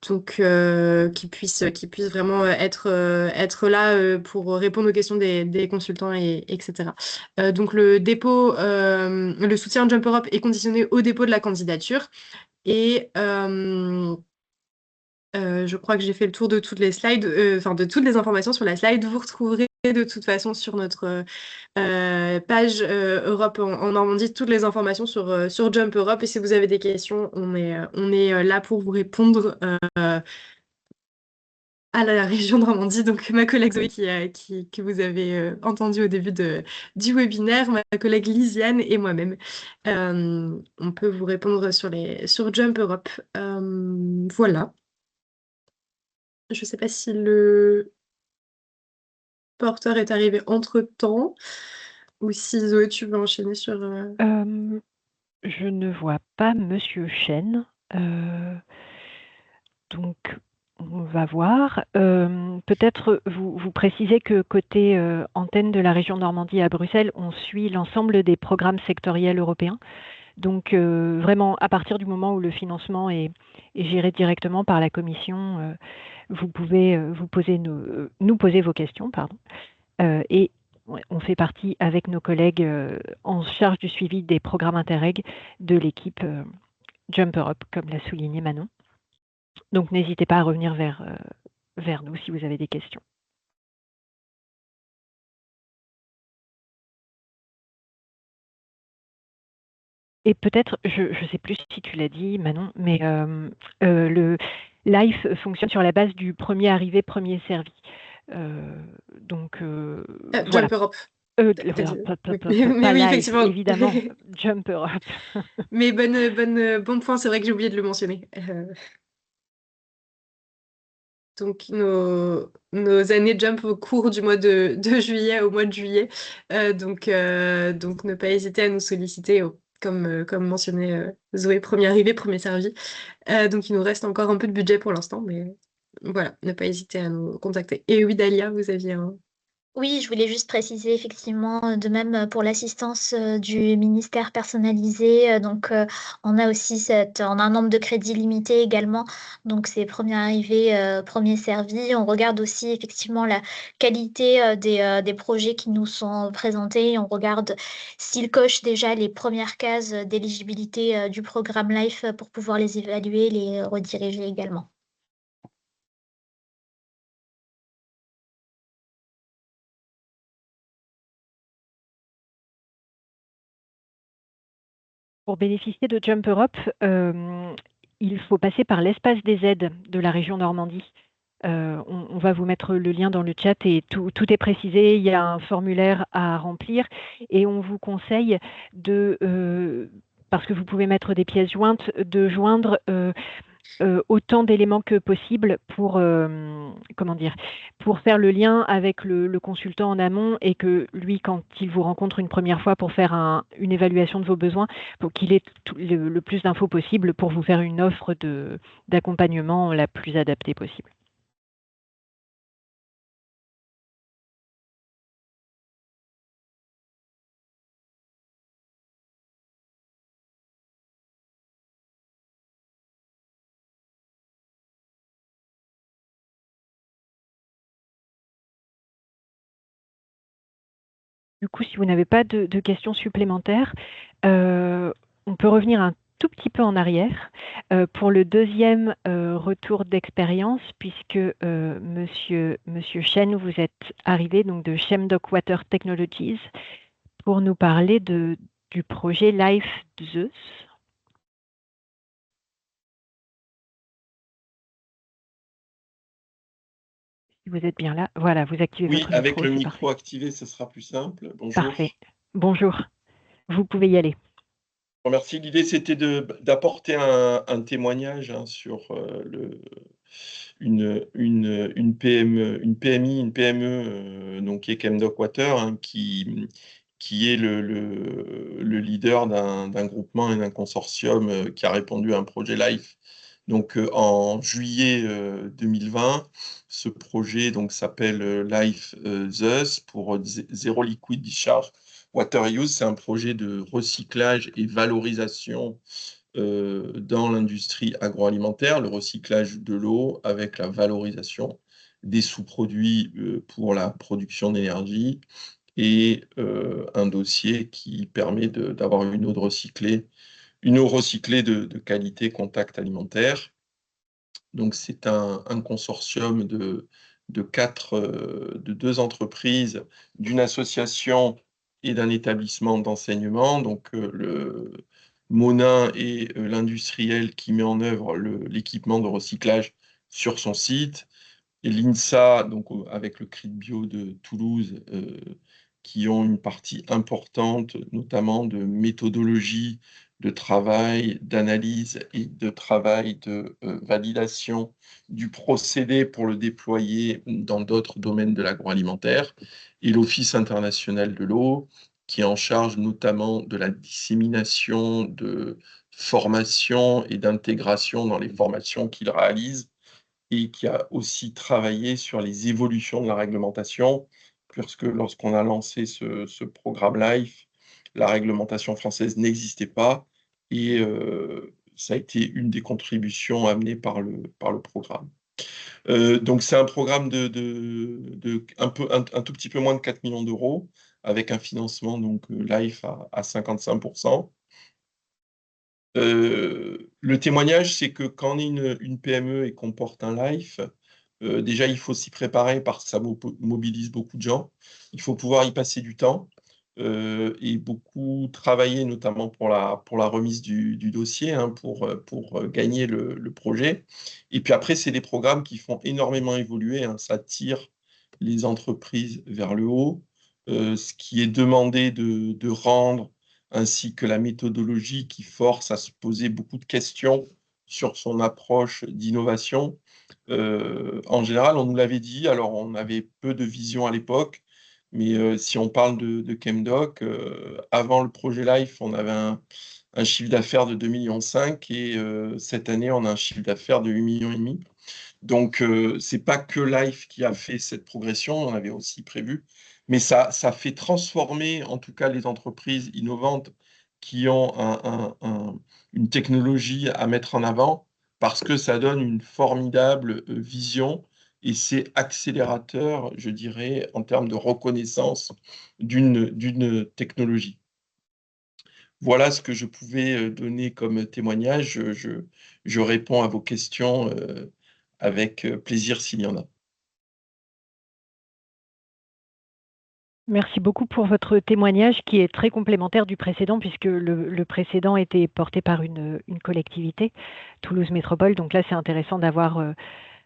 qui puisse vraiment être là pour répondre aux questions des consultants, etc. Donc le dépôt, le soutien Jump Europe est conditionné au dépôt de la candidature. Et je crois que j'ai fait le tour de toutes les slides, enfin de toutes les informations sur la slide. Vous retrouverez de toute façon sur notre page Europe en Normandie toutes les informations sur Jump Europe. Et si vous avez des questions, on est là pour vous répondre à la région Normandie. Donc ma collègue Zoé que vous avez entendu au début du webinaire, ma collègue Lisiane et moi-même. On peut vous répondre sur Jump Europe. Voilà. Je ne sais pas si le porteur est arrivé entre-temps ou si Zoé, tu veux enchaîner sur... Je ne vois pas Monsieur Chen. Donc, on va voir. Peut-être vous précisez que côté antenne de la région Normandie à Bruxelles, on suit l'ensemble des programmes sectoriels européens. Donc, vraiment, à partir du moment où le financement est géré directement par la Commission, vous pouvez nous poser vos questions. Et on fait partie avec nos collègues en charge du suivi des programmes Interreg de l'équipe Jump Europe, comme l'a souligné Manon. Donc, n'hésitez pas à revenir vers nous si vous avez des questions. Et peut-être, je ne sais plus si tu l'as dit, Manon, mais le LIFE fonctionne sur la base du premier arrivé, premier servi. Donc, voilà. Jump Europe. Pas oui, LIFE, effectivement. évidemment, Jump Europe. Mais bon point, c'est vrai que j'ai oublié de le mentionner. Donc, nos années Jump au cours du mois de juillet au mois de juillet. Donc, ne pas hésiter à nous solliciter, comme mentionné Zoé, premier arrivé, premier servi. Donc, il nous reste encore un peu de budget pour l'instant, mais voilà, ne pas hésiter à nous contacter. Et oui, Dalia, vous aviez un... Oui, je voulais juste préciser effectivement, de même pour l'assistance du ministère personnalisé. Donc, on a aussi on a un nombre de crédits limité également. Donc, c'est premier arrivé, premier servi. On regarde aussi effectivement la qualité des projets qui nous sont présentés. On regarde s'ils cochent déjà les premières cases d'éligibilité du programme LIFE pour pouvoir les évaluer, les rediriger également. Pour bénéficier de Jump Europe, il faut passer par l'espace des aides de la région Normandie. On va vous mettre le lien dans le chat et tout est précisé. Il y a un formulaire à remplir et on vous conseille parce que vous pouvez mettre des pièces jointes, de joindre autant d'éléments que possible pour faire le lien avec le consultant en amont et que lui, quand il vous rencontre une première fois pour faire une évaluation de vos besoins, pour qu'il ait le plus d'infos possible pour vous faire une offre d'accompagnement la plus adaptée possible. Du coup, si vous n'avez pas de questions supplémentaires, on peut revenir un tout petit peu en arrière pour le deuxième retour d'expérience, puisque Monsieur Chen, vous êtes arrivé donc de Chemdoc Water Technologies pour nous parler du projet Life Zeus. Si vous êtes bien là, voilà, vous activez Oui, votre avec micro, le c'est micro parfait. activé, ce sera plus simple. Bonjour. Parfait. Bonjour. Vous pouvez y aller. Merci. L'idée, c'était d'apporter un témoignage sur une PME, une PMI, une PME, donc qui est Chemdoc Water, hein, qui est le leader d'un groupement et d'un consortium qui a répondu à un projet LIFE. Donc en juillet 2020, ce projet s'appelle LIFE ZEUS pour Zéro Liquid Discharge Water Use. C'est un projet de recyclage et valorisation dans l'industrie agroalimentaire, le recyclage de l'eau avec la valorisation des sous-produits pour la production d'énergie et un dossier qui permet d'avoir une eau recyclée de qualité contact alimentaire. Donc c'est un consortium de deux entreprises, d'une association et d'un établissement d'enseignement. Donc le Monin est l'industriel qui met en œuvre l'équipement de recyclage sur son site. Et l'INSA, donc avec le CRIT Bio de Toulouse, qui ont une partie importante, notamment de méthodologie, de travail, d'analyse et de travail de validation du procédé pour le déployer dans d'autres domaines de l'agroalimentaire, et l'Office international de l'eau, qui est en charge notamment de la dissémination de formation et d'intégration dans les formations qu'il réalise, et qui a aussi travaillé sur les évolutions de la réglementation, puisque lorsqu'on a lancé ce programme LIFE, la réglementation française n'existait pas, et ça a été une des contributions amenées par le programme. Donc c'est un programme un tout petit peu moins de 4 millions d'euros, avec un financement LIFE à 55%. Le témoignage, c'est que quand on est une PME et qu'on porte un LIFE, déjà, il faut s'y préparer parce que ça mobilise beaucoup de gens. Il faut pouvoir y passer du temps et beaucoup travailler, notamment pour la remise du dossier, hein, pour gagner le projet. Et puis après, c'est des programmes qui font énormément évoluer, hein. Ça tire les entreprises vers le haut. Ce qui est demandé de rendre, ainsi que la méthodologie qui force à se poser beaucoup de questions sur son approche d'innovation. En général, on nous l'avait dit, alors on avait peu de vision à l'époque, mais si on parle de Chemdoc, avant le projet LIFE, on avait un chiffre d'affaires de 2,5 millions et cette année, on a un chiffre d'affaires de 8,5 millions. Donc, ce n'est pas que LIFE qui a fait cette progression, on avait aussi prévu, mais ça fait transformer en tout cas les entreprises innovantes qui ont une technologie à mettre en avant, parce que ça donne une formidable vision et c'est accélérateur, je dirais, en termes de reconnaissance d'une technologie. Voilà ce que je pouvais donner comme témoignage. Je réponds à vos questions avec plaisir s'il y en a. Merci beaucoup pour votre témoignage qui est très complémentaire du précédent, puisque le précédent était porté par une collectivité, Toulouse Métropole. Donc là, c'est intéressant d'avoir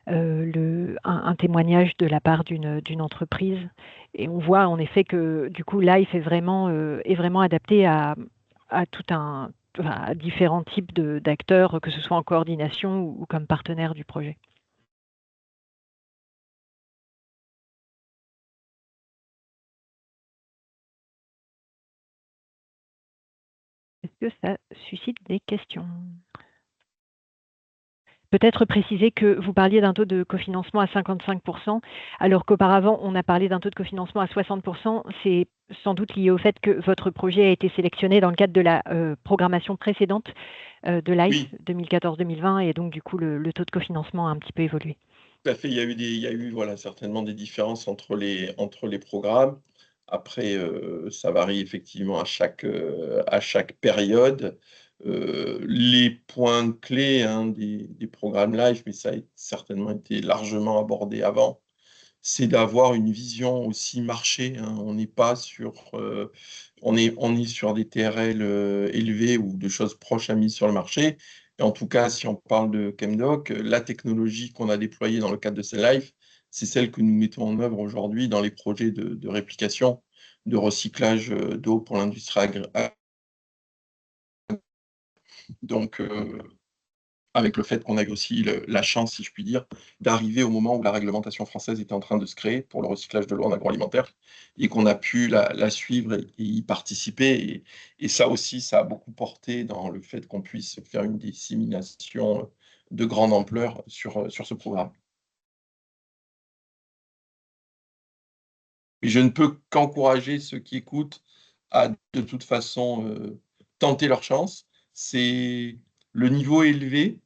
un témoignage de la part d'une entreprise. Et on voit en effet que du coup, LIFE est vraiment adapté à différents types d'acteurs, que ce soit en coordination ou comme partenaire du projet. Est-ce que ça suscite des questions? Peut-être préciser que vous parliez d'un taux de cofinancement à 55%, alors qu'auparavant, on a parlé d'un taux de cofinancement à 60%. C'est sans doute lié au fait que votre projet a été sélectionné dans le cadre de la programmation précédente de LIFE 2014-2020, et donc du coup, le taux de cofinancement a un petit peu évolué. Tout à fait, il y a eu certainement des différences entre les programmes. Après, ça varie effectivement à chaque période. Les points clés, hein, des programmes LIFE, mais ça a certainement été largement abordé avant, c'est d'avoir une vision aussi marché, hein. On n'est pas sur, on est sur des TRL élevés ou de choses proches à mise sur le marché. Et en tout cas, si on parle de Chemdoc, la technologie qu'on a déployée dans le cadre de ces LIFE, c'est celle que nous mettons en œuvre aujourd'hui dans les projets de réplication, de recyclage d'eau pour l'industrie agricole. Donc, avec le fait qu'on a aussi la chance, si je puis dire, d'arriver au moment où la réglementation française était en train de se créer pour le recyclage de l'eau en agroalimentaire, et qu'on a pu la suivre et y participer. Et ça aussi, ça a beaucoup porté dans le fait qu'on puisse faire une dissémination de grande ampleur sur ce programme. Et je ne peux qu'encourager ceux qui écoutent à, de toute façon, tenter leur chance. C'est le niveau est élevé,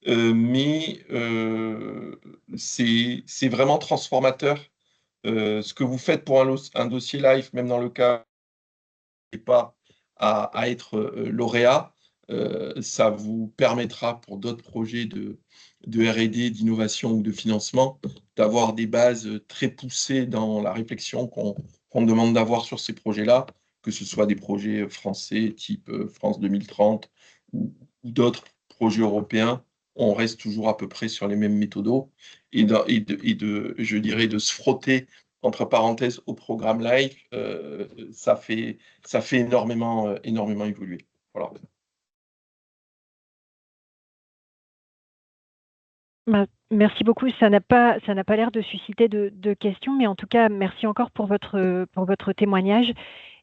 mais c'est vraiment transformateur. Ce que vous faites pour un dossier LIFE, même dans le cas où vous n'êtes pas à être lauréat, ça vous permettra pour d'autres projets de R&D, d'innovation ou de financement, d'avoir des bases très poussées dans la réflexion qu'on demande d'avoir sur ces projets-là, que ce soit des projets français type France 2030 ou d'autres projets européens. On reste toujours à peu près sur les mêmes méthodos je dirais, de se frotter entre parenthèses au programme LIFE, ça fait énormément évoluer. Voilà. Merci beaucoup. Ça n'a pas l'air de susciter de questions, mais en tout cas, merci encore pour votre témoignage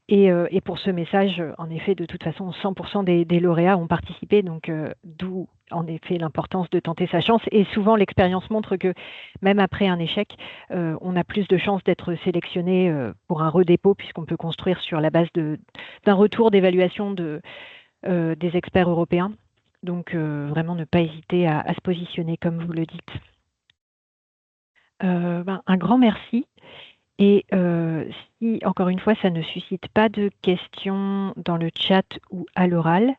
et pour ce message. En effet, de toute façon, 100% des lauréats ont participé, donc d'où en effet l'importance de tenter sa chance. Et souvent, l'expérience montre que même après un échec, on a plus de chances d'être sélectionné pour un redépôt, puisqu'on peut construire sur la base d'un retour d'évaluation des experts européens. Donc, vraiment ne pas hésiter à se positionner comme vous le dites. Un grand merci. Et si, encore une fois, ça ne suscite pas de questions dans le chat ou à l'oral,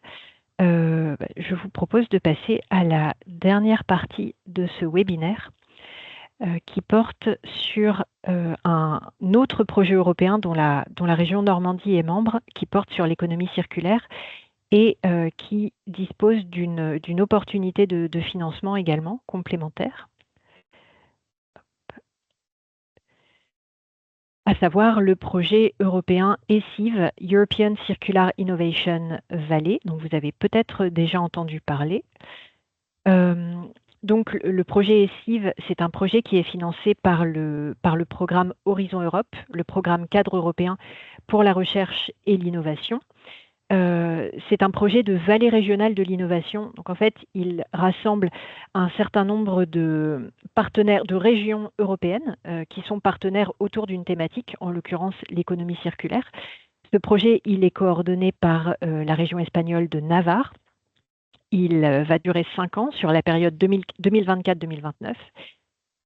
je vous propose de passer à la dernière partie de ce webinaire qui porte sur un autre projet européen dont la région Normandie est membre, qui porte sur l'économie circulaire et qui dispose d'une opportunité de financement également complémentaire, à savoir le projet européen ECIV, European Circular Innovation Valley, dont vous avez peut-être déjà entendu parler. Donc le projet ECIV, c'est un projet qui est financé par le programme Horizon Europe, le programme cadre européen pour la recherche et l'innovation. C'est un projet de vallée régionale de l'innovation. Donc en fait, il rassemble un certain nombre de partenaires, de régions européennes qui sont partenaires autour d'une thématique, en l'occurrence l'économie circulaire. Ce projet, il est coordonné par la région espagnole de Navarre. Il va durer 5 ans sur la période 2024-2029.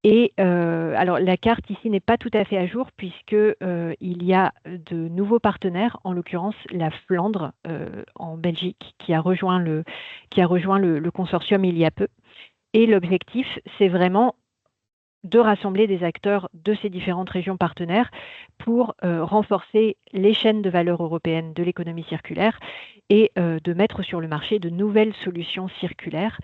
Et alors la carte ici n'est pas tout à fait à jour puisque il y a de nouveaux partenaires, en l'occurrence la Flandre en Belgique qui a rejoint le consortium il y a peu. Et l'objectif, c'est vraiment de rassembler des acteurs de ces différentes régions partenaires pour renforcer les chaînes de valeur européennes de l'économie circulaire et de mettre sur le marché de nouvelles solutions circulaires.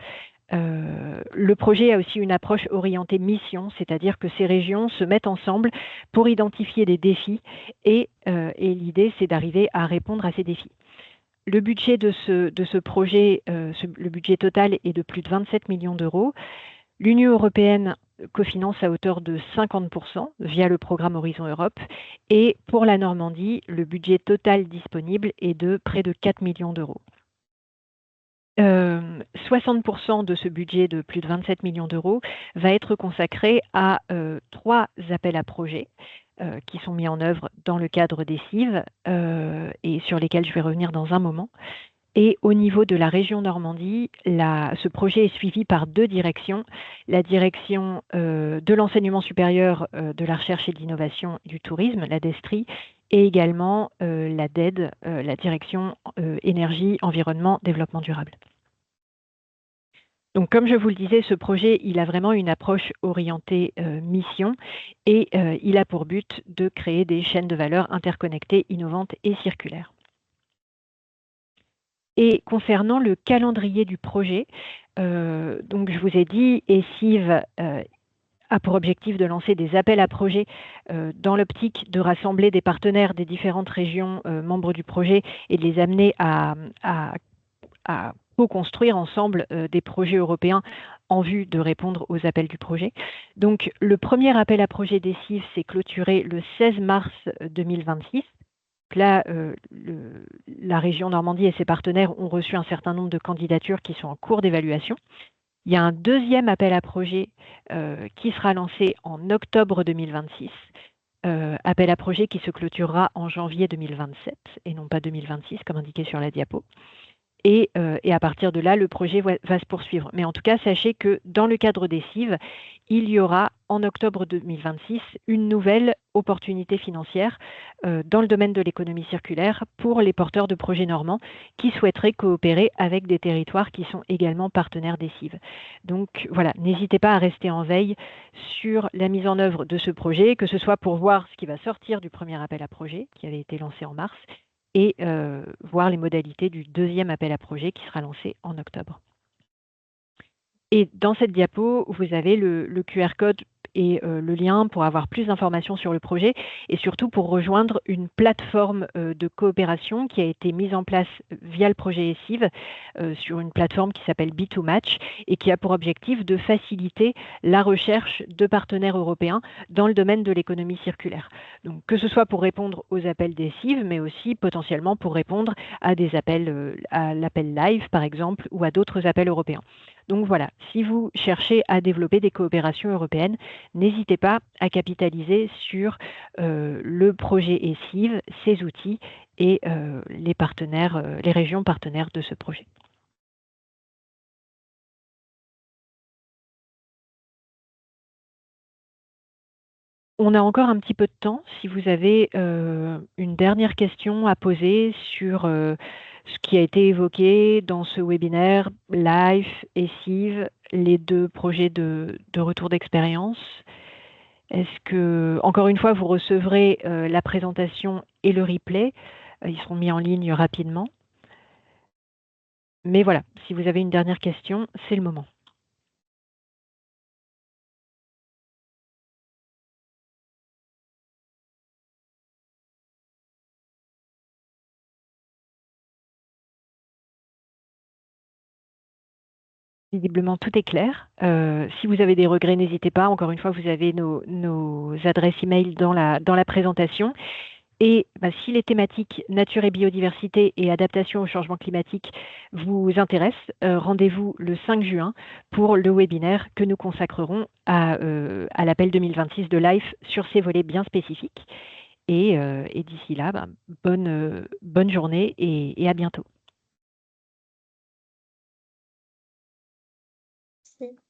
Le projet a aussi une approche orientée mission, c'est-à-dire que ces régions se mettent ensemble pour identifier des défis et l'idée, c'est d'arriver à répondre à ces défis. Le budget de ce projet, le budget total est de plus de 27 millions d'euros. L'Union européenne cofinance à hauteur de 50% via le programme Horizon Europe. Et pour la Normandie, le budget total disponible est de près de 4 millions d'euros. 60% de ce budget de plus de 27 millions d'euros va être consacré à 3 appels à projets qui sont mis en œuvre dans le cadre des CIV et sur lesquels je vais revenir dans un moment. Et au niveau de la région Normandie, ce projet est suivi par 2 directions. La direction de l'enseignement supérieur, de la recherche et de l'innovation et du tourisme, la DESTRI, et également la DED, la direction énergie, environnement, développement durable. Donc, comme je vous le disais, ce projet, il a vraiment une approche orientée mission et il a pour but de créer des chaînes de valeur interconnectées, innovantes et circulaires. Et concernant le calendrier du projet, donc je vous ai dit, ECIV a pour objectif de lancer des appels à projets dans l'optique de rassembler des partenaires des différentes régions membres du projet et de les amener à co-construire ensemble des projets européens en vue de répondre aux appels du projet. Donc, le premier appel à projet des CIV s'est clôturé le 16 mars 2026. Là, la région Normandie et ses partenaires ont reçu un certain nombre de candidatures qui sont en cours d'évaluation. Il y a un deuxième appel à projet qui sera lancé en octobre 2026. Appel à projet qui se clôturera en janvier 2027 et non pas 2026 comme indiqué sur la diapo. Et à partir de là, le projet va se poursuivre. Mais en tout cas, sachez que dans le cadre des CIV, il y aura en octobre 2026 une nouvelle opportunité financière dans le domaine de l'économie circulaire pour les porteurs de projets normands qui souhaiteraient coopérer avec des territoires qui sont également partenaires des CIV. Donc voilà, n'hésitez pas à rester en veille sur la mise en œuvre de ce projet, que ce soit pour voir ce qui va sortir du premier appel à projet qui avait été lancé en mars, et voir les modalités du deuxième appel à projet qui sera lancé en octobre. Et dans cette diapo, vous avez le QR code et le lien pour avoir plus d'informations sur le projet et surtout pour rejoindre une plateforme de coopération qui a été mise en place via le projet ESIV sur une plateforme qui s'appelle B2Match et qui a pour objectif de faciliter la recherche de partenaires européens dans le domaine de l'économie circulaire. Donc, que ce soit pour répondre aux appels d'ESIV, mais aussi potentiellement pour répondre à des appels, à l'appel live par exemple, ou à d'autres appels européens. Donc voilà, si vous cherchez à développer des coopérations européennes, n'hésitez pas à capitaliser sur le projet ESIV, ses outils et les partenaires, les régions partenaires de ce projet. On a encore un petit peu de temps. Si vous avez une dernière question à poser sur ce qui a été évoqué dans ce webinaire, LIFE et CIV, les deux projets de retour d'expérience. Est-ce que, encore une fois, vous recevrez la présentation et le replay. Ils seront mis en ligne rapidement. Mais voilà, si vous avez une dernière question, c'est le moment. Visiblement, tout est clair. Si vous avez des regrets, n'hésitez pas. Encore une fois, vous avez nos adresses email dans la présentation. Et si les thématiques nature et biodiversité et adaptation au changement climatique vous intéressent, rendez-vous le 5 juin pour le webinaire que nous consacrerons à l'appel 2026 de LIFE sur ces volets bien spécifiques. Et d'ici là, bonne journée et à bientôt. Merci.